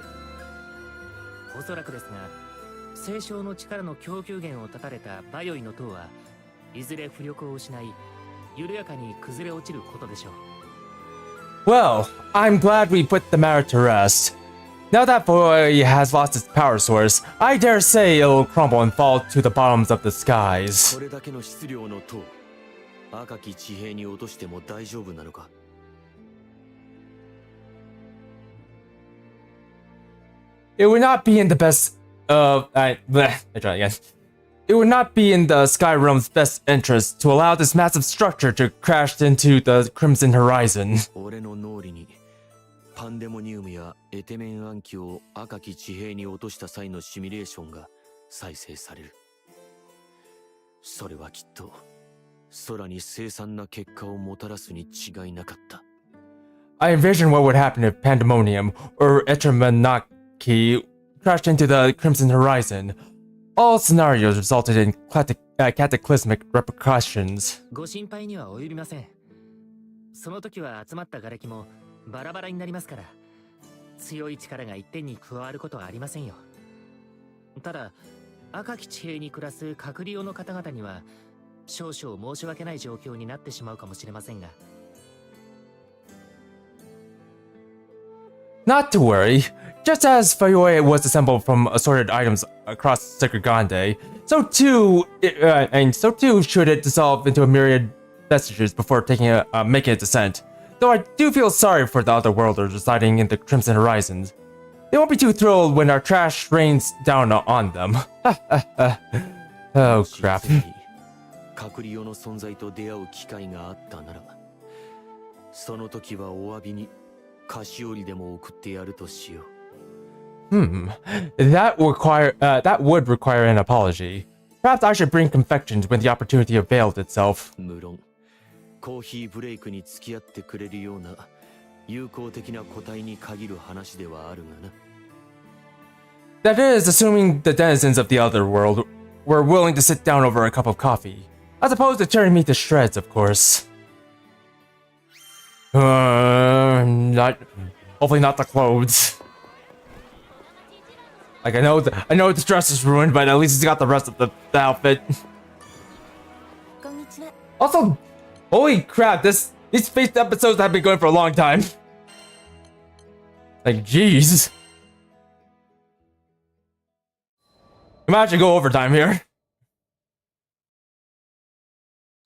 おそらくですが、聖将の力の供給源を断たれたバヨイの塔はいずれ浮力を失い、緩やかに崩れ落ちることでしょう。 Well, I'm glad we put the matter to rest. Now that Boy has lost its power source, I dare say it'll crumble and fall to the bottoms of the skies. これだけの質量の塔、赤き地平に落としても大丈夫なのか。 It would not be in the best I try again. It would not be in the Sky Realm's best interest to allow this massive structure to crash into the Crimson Horizon. 俺の脳裏にパンデモニウムやエテメン暗器を赤き地平に落とした際のシミュレーションが再生される。それはきっと空に凄惨な結果をもたらすに違いなかった。 I envision what would happen if Pandemonium or Etrimanaki crashed into the Crimson Horizon. All scenarios resulted in cataclysmic repercussions. ご心配には及びません。その時は集まった瓦礫もバラバラになりますから、強い力が一点に加わることはありませんよ。ただ、赤き地平に暮らす隔離用の方々には少々申し訳ない状況になってしまうかもしれませんが。 Not to worry. Just as Fayoe was assembled from assorted items across Sacred Grande, so too should it dissolve into a myriad vestiges before making a descent. Though I do feel sorry for the otherworlders residing in the Crimson Horizons. They won't be too thrilled when our trash rains down on them. Oh crap. 隔離用の存在と出会う機会があったなら、その時はお詫びに菓子折りでも送ってやるとしよう。 That would require an apology. Perhaps I should bring confections when the opportunity availed itself. 無論、コーヒーブレイクに付き合ってくれるような友好的な個体に限る話ではあるがな。 That is, assuming the denizens of the other world were willing to sit down over a cup of coffee, as opposed to tearing me to shreds, of course. Hopefully not the clothes. Like I know this dress is ruined, but at least he's got the rest of the outfit. Also, holy crap! These spaced episodes have been going for a long time. Like, jeez. We might actually go overtime here.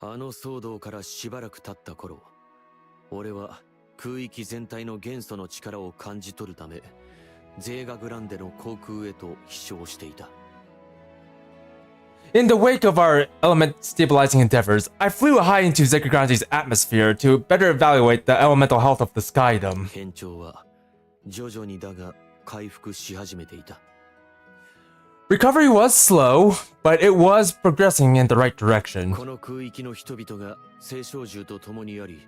あの騒動からしばらく経った頃、俺は空域全体の元素の力を感じ取るため、ゼーガグランデの航空へと飛翔していた。In the wake of our element stabilizing endeavors, I flew high into Zekagranji's atmosphere to better evaluate the elemental health of the skydom. 変調は徐々にだが回復し始めていた。Recovery was slow, but it was progressing in the right direction. この空域の人々が聖少獣と共にあり、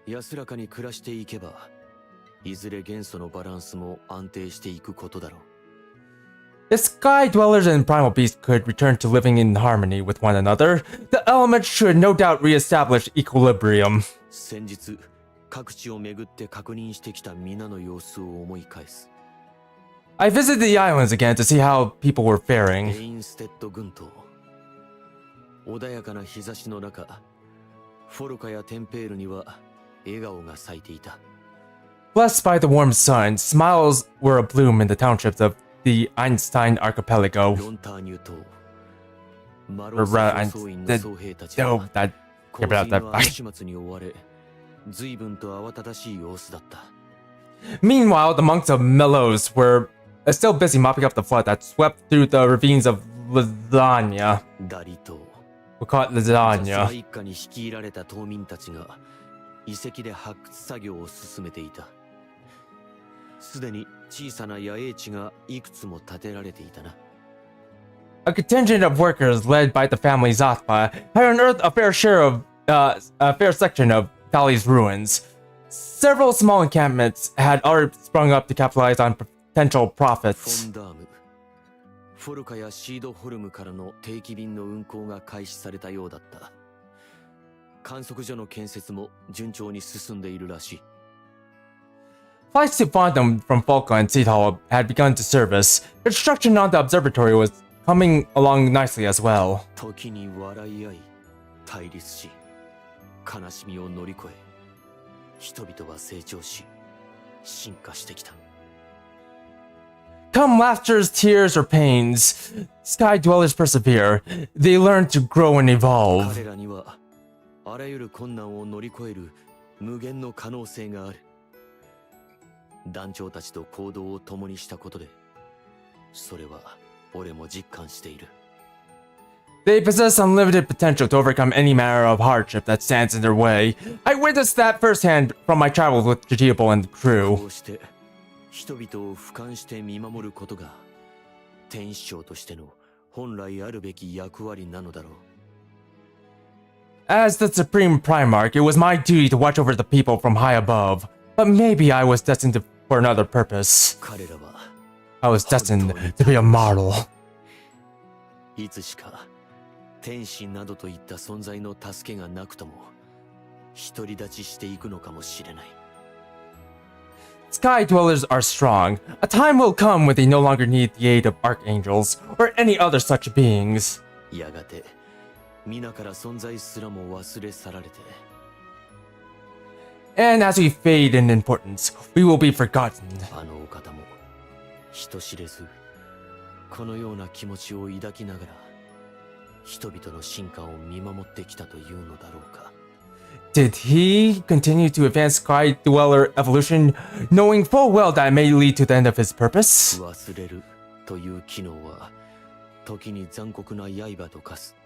安らかに暮らしていけば、いずれ元素のバランスも安定していくことだろう。If sky dwellers and primal beasts could return to living in harmony with one another, the elements should no doubt reestablish equilibrium. 先日、各地を巡って確認してきた皆の様子を思い返す。I visited the islands again to see how people were レ faring. インステッド群島。穏やかな日差しの中、フォルカやテンペールには笑顔が咲いていた。 Blessed by the warm sun, smiles were abloom in the townships of the Einstein archipelago. ロンターニュとマ Or ローサ rather, 放送員の総兵たちは oh, that 洪 yeah, 水 but の that. 後始末に追われ、随分と慌ただしい様子だった。 Meanwhile, the monks of Melos were still busy mopping up the flood that swept through the ravines of Lasagna. ダリと We'll call it ザスラ Lasagna. 一家に率いられた島民たちが遺跡で発掘作業を進めていた。すでに小さな野営地がいくつも建てられていたな。 A contingent of workers led by the family Zathpa had unearthed a fair section of Valley's ruins. Several small encampments had already sprung up to capitalize on potential フ profits. ォンダーム、フォルカやシードホルムからの定期便の運航が開始されたようだった。観測所の建設も順調に進んでいるらしい。 Flights to Fondom from Falka and Seed Hollow had begun to service. Construction on the observatory was coming along nicely as well. 時に笑い合い、対立し、悲しみを乗り越え、人々は成長し、進化してきた。 Come laughter's tears or pains, sky dwellers persevere. They learn to grow and evolve. 彼らにはあらゆる困難を乗り越える無限の可能性がある。団長たちと行動を共にしたことで、それは俺も実感している。 They possess unlimited potential to overcome any manner of hardship that stands in their way. I witnessed that firsthand from my travels with Chichibo and the こ crew. うして人々を俯瞰して見守ることが天使長としての本来あるべき役割なのだろう。 As the Supreme Primarch, it was my duty to watch over the people from high above. But maybe I was destined for another purpose. 彼らは I was destined to be a model. いつしか天使などといった存在の助けがなくとも独り立ちしていくのかもしれない。 Sky dwellers are strong. A time will come when they no longer need the aid of archangels or any other such beings. やがて皆から存在すらも忘れ去られて、 And as we fade in importance, we will be forgotten. あのお方も人知れずこのような気持ちを抱きながら人々の進化を見守ってきたというのだろうか。 Did he continue to advance Sky Dweller evolution, knowing full well that it may lead to the end of his purpose? 忘れるという機能は時に残酷な刃と化す。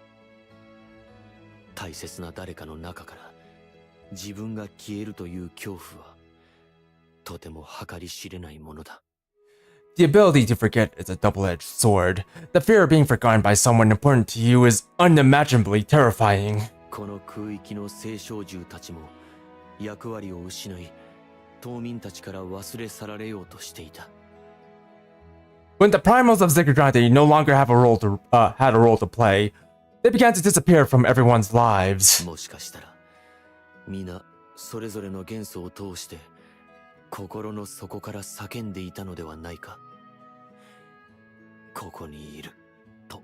大切な誰かの中から自分が消えるという恐怖はとても計り知れないものだ。 The ability to forget is a double-edged sword. The fear of being forgotten by someone important to you is unimaginably terrifying. この空域の聖少獣たちも役割を失い、島民たちから忘れ去られようとしていた。 When the primals of Ziggurat no longer had a role to play, they began to disappear from everyone's lives. もしかしたら皆それぞれの元素を通して心の底から叫んでいたのではないか。ここにいると。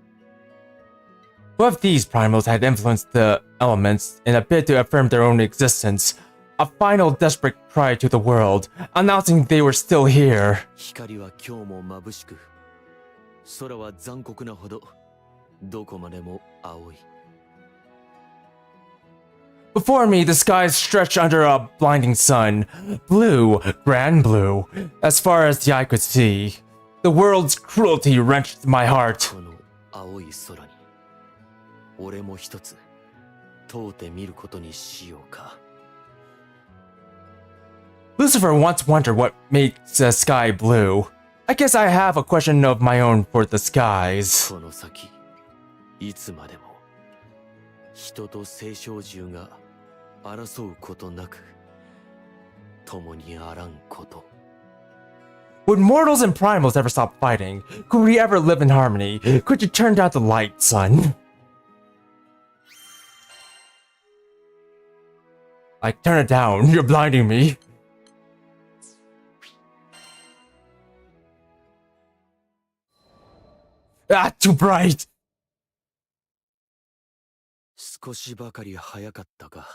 What if these primals had influenced the elements in a bid to affirm their own existence? A final desperate cry to the world, announcing they were still here. 光は今日も眩しく、空は残酷なほどどこまでも青い。 Before me, the skies stretched under a blinding sun. Blue, Granblue, as far as the eye could see. The world's cruelty wrenched my heart. この青い空に俺も一つ問うてみることにしようか。 Lucifer once wondered what makes the sky blue. I guess I have a question of my own for the skies. この先いつまでも人と聖少獣が争うことなく共にあらんこと。 Would mortals and primals ever stop fighting? Could we ever live in harmony? Could you turn down the light, son? Like, turn it down. You're blinding me. Ah, too bright. 少しばかり早かったか。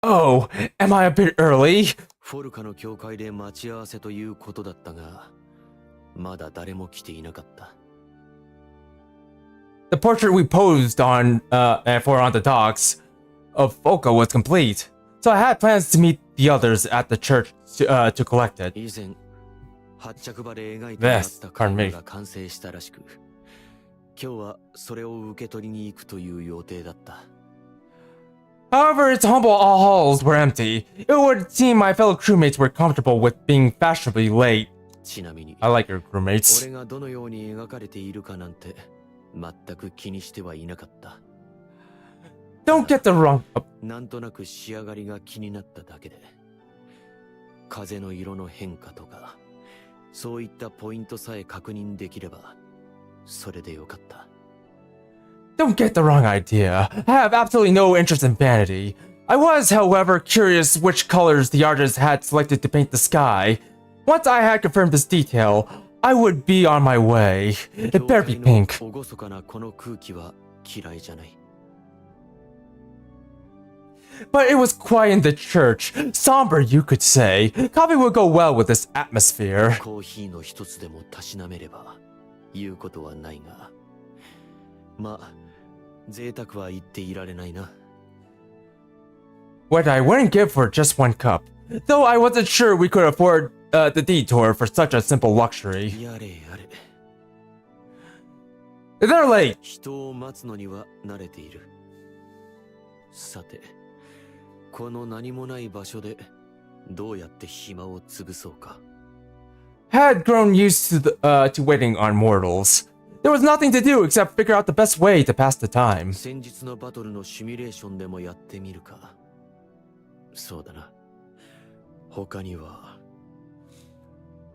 Oh, am I a bit early? フォルカの教会で待ち合わせということだったが、まだ誰も来ていなかった。The portrait we posed on for on the docks of Foka was complete, so I had plans to meet the others at the church to collect it. 以前、発着場で描いてもらった絵画が完成したらしく、今日はそれを受け取りに行くという予定だった。However, its humble halls were empty. It would seem my fellow crewmates were comfortable with being fashionably late. ちなみに、 I like your crewmates. 俺がどのように描かれているかなんて全く気にしてはいなかった。Don't get the wrong. なんとなく仕上がりが気になっただけで、風の色の変化とか、そういったポイントさえ確認できれば、それでよかった。Don't get the wrong idea. I have absolutely no interest in vanity. I was, however, curious which colors the artist had selected to paint the sky. Once I had confirmed this detail, I would be on my way. It better be pink. 厳かなこの空気は嫌いじゃない。But it was quiet in the church. Somber, you could say. Coffee would go well with this atmosphere. コーヒーの一つでもたしなめれば言うことはないが、まあ贅沢は言っていられないな。What I wouldn't give for just one cup, though I wasn't sure we could afford the detour for such a simple luxury. やれやれ。They're late. 人を待つのには慣れている。さて、この何もない場所でどうやって暇を潰そうか。Had grown used to waiting on mortals. There was nothing to do except figure out the best way to pass the time. 先日のバトルのシミュレーションでもやってみるか。そうだな。他には。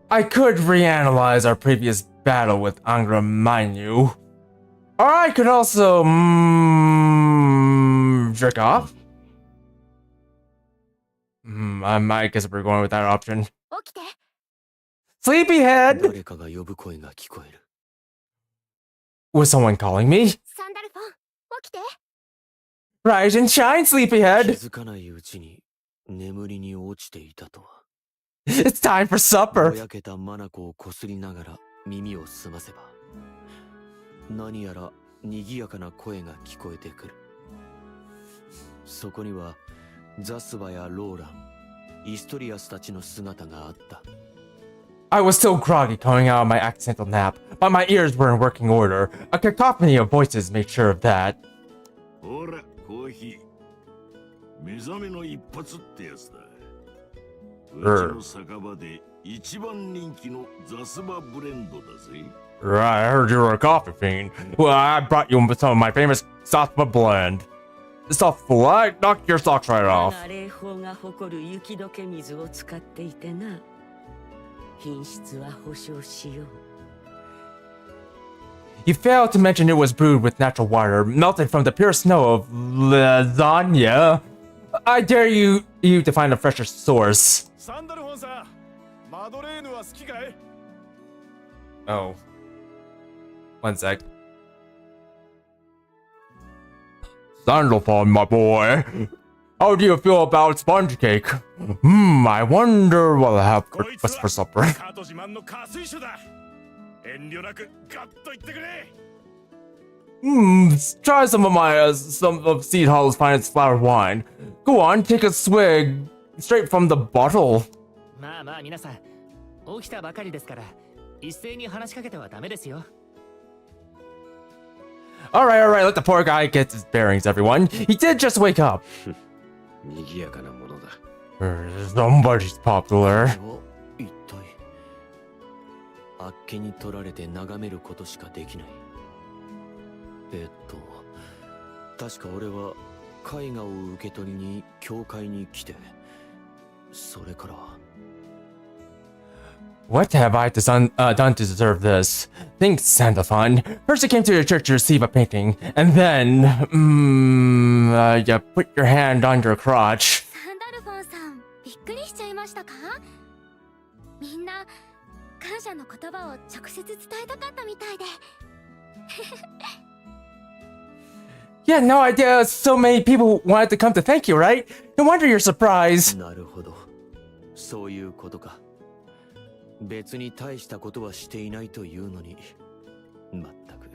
I could reanalyze our previous battle with Angra Mainyu. Or I could also jerk off. I guess we're going with that option. 起きて。 Sleepyhead! 誰かが呼ぶ声が聞こえる。Was someone calling me? サンダルフォン、起きて。 Rise and shine, 気 sleepyhead! づかないうちに眠りに落ちていたとは。It's time for ぼ supper! やけた眼をこすりながら耳を澄ませば、何やら賑やかな声が聞こえてくる。そこにはザスバやローラン、イストリアスたちの姿があった。I was still groggy coming out of my accidental nap, but my ears were in working order. A cacophony of voices made sure of that. ほら、コーヒー。目覚めの一発ってやつだ。うちの酒場で一番人気のザスバブレンドだぜ。Right, I heard you were a coffee fiend. Well, I brought you some of my famous Saspa blend. Stuff what? Knock your socks right off. 霊峰が誇る雪解け水を使っていてな。品質は保証しよう。You failed to mention it was brewed with natural water, melted from the pure snow of lasagna. I dare you to find a fresher source. サンダルフォンさん、マドレーヌは好きかい？ Oh. One sec. Sandalphon, my boy. How do you feel about sponge cake? I wonder what I'll have for breakfast for supper. カート自慢の加水酒だ。遠慮なくガッと言ってくれ。Try some of Seed Hollow's finest flower wine. Go on, take a swig straight from the bottle. まあまあ皆さん、起きたばかりですから一斉に話しかけてはダメですよ。Alright, let the poor guy get his bearings, everyone. He did just wake up. 賑やかなものだ。Somebody's popular. 一体あっけに取られて眺めることしかできない。確か俺は絵画を受け取りに教会に来て、それから。What have I done to deserve this? Thanks, Sandalphon. First, I came to your church to receive a painting, and then, you put your hand on your crotch. サンダルフォンさん、びっくりしちゃいましたか？みんな感謝の言葉を直接伝えたかったみたいで。Yeah, no idea so many people wanted to come to thank you, right? No wonder you're surprised. なるほど。そういうことか。別に大したことはしていないというのに。まったく。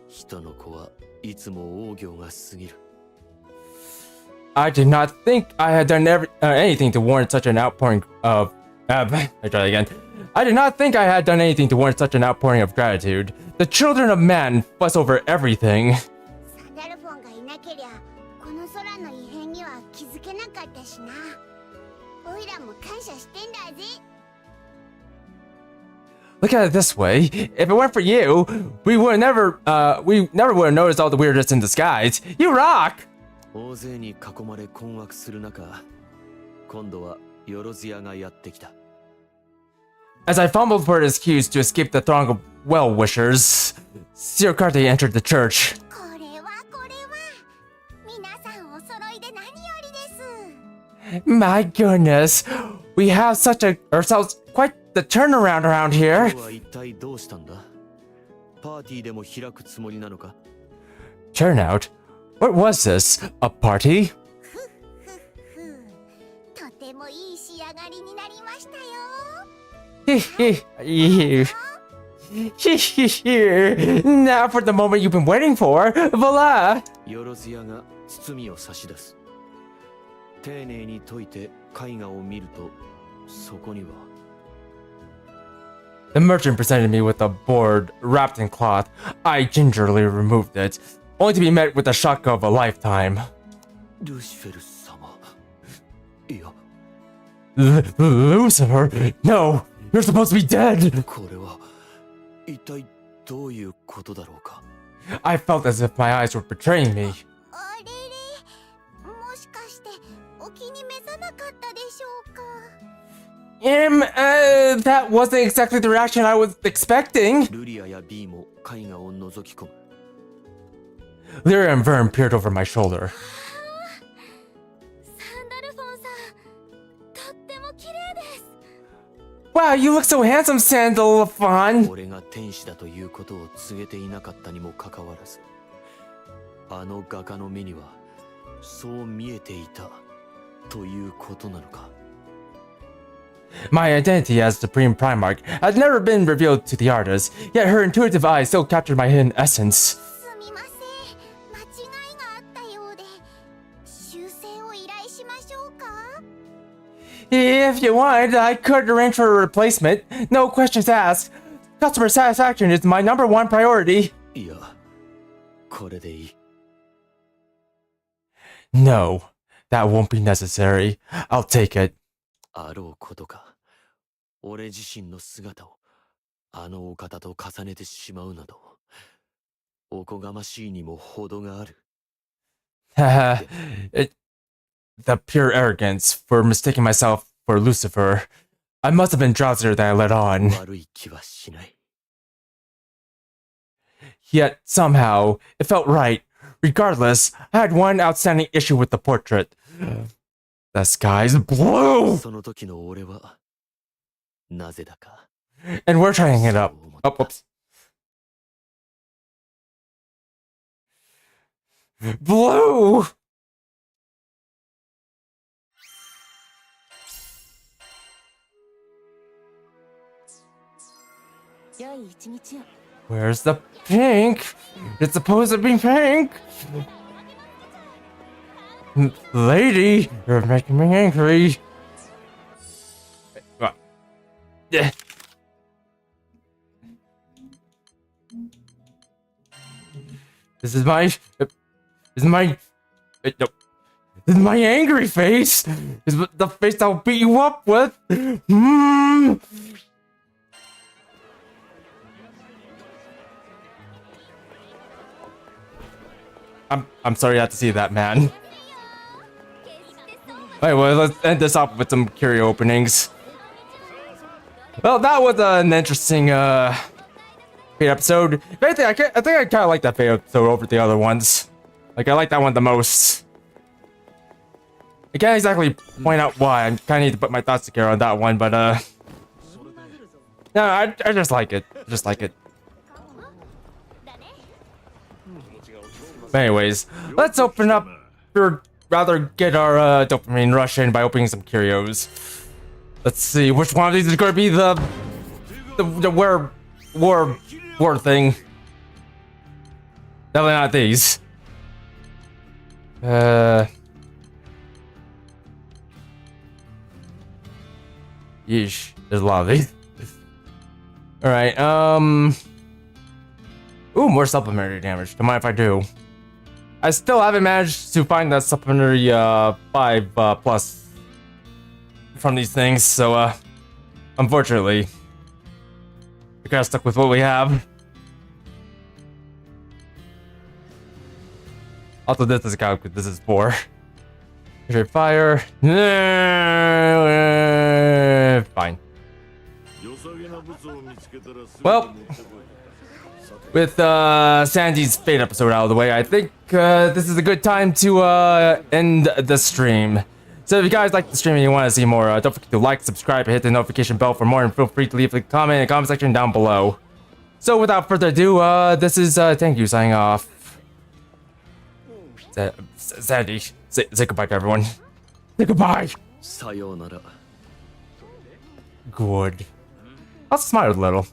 人の子はいつも横行が過ぎる。I did not think I had done anything to warrant such an outpouring of... I try that again. I did not think I had done anything to warrant such an outpouring of gratitude. The children of man fuss over everything. サンダルフォンがいなけりゃこの空の異変には気づけなかったしな。オイラも感謝してんだぜ。Look at it this way. If it weren't for you, we never would have noticed all the weirdness in the skies. You rock! 大勢に囲まれ困惑する中、今度はよろずやがやってきた。As I fumbled for an excuse to escape the throng of well-wishers, Sirkarte entered the church. これは皆さんお揃いで何よりです。 My goodness, we have ourselves quite the turnaround around here. 今日は一体どうしたんだ？パーティーでも開くつもりなのか？ Turnout? What was this? A party? とてもいい仕上がりになりましたよ。 Now for the moment you've been waiting for. Voila! よろずやが包みを差し出す。丁寧に解いて絵画を見ると、そこには The merchant presented me with a board wrapped in cloth. I gingerly removed it, only to be met with the shock of a lifetime. ルシフェル様。いや、Lucifer? No! You're supposed to be dead! これは一体どういうことだろうか。 I felt as if my eyes were betraying me. あれれ、もしかしてお気に召さなかったでしょうか。That wasn't exactly the reaction I was expecting. ルリアやビーも絵画を覗き込む。 Lyria and Vern peered over my shoulder. サンダルフォンさん、とっても綺麗です。 Wow, you look so handsome, Sandalphon. 俺が天使だということを告げていなかったにもかかわらず、あの画家の目にはそう見えていたということなのか。 My identity as Supreme Primarch had never been revealed to the artist, yet her intuitive eyes still captured my hidden essence. すみません、間違いがあったようで、修正を依頼しましょうか。 If you want, I could arrange for a replacement. No questions asked. Customer satisfaction is my #1 priority. いや、これでいい。 No, that won't be necessary. I'll take it. あろうことか。俺自身の姿をあのお方と重ねてしまうなど、おこがましいにも程がある。The pure arrogance for mistaking myself for Lucifer. I must have been drowsier than I let on. 悪い気はしない。 Yet somehow, it felt right. Regardless, I had one outstanding issue with the portrait. The sky's blue! その時の俺はなぜだか。 And we're trying it up. Oh, whoops. Blue! Where's the pink? It's supposed to be pink! Lady, you're making me angry. This is my angry face. This is the face I'll beat you up with. I'm sorry you had to see that, man. Alright, well, let's end this off with some curio openings. Well, that was an interesting fate episode. If anything, I think I kind of like that fate episode over the other ones. Like, I like that one the most. I can't exactly point out why. I kind of need to put my thoughts together on that one, but no, I just like it. Just like it. But anyways, let's open up, or rather get our dopamine rush in by opening some curios. Let's see, which one of these is going to be the war thing. Definitely not these. Yeesh, there's a lot of these. Alright, ooh, more supplementary damage. Don't mind if I do. I still haven't managed to find that supplementary 5 plus from these things, so unfortunately, we got stuck with what we have. Also, this doesn't count because this is 4. Fire. Fine. Well, with Sandy's fate episode out of the way, I think this is a good time to end the stream. So if you guys like the stream and you want to see more, don't forget to like, subscribe, and hit the notification bell for more, and feel free to leave a comment in the comment section down below. So without further ado, this is Thank You signing off. Sandy, say goodbye to everyone. Say goodbye. Sayonara. Good. I'll smile a little.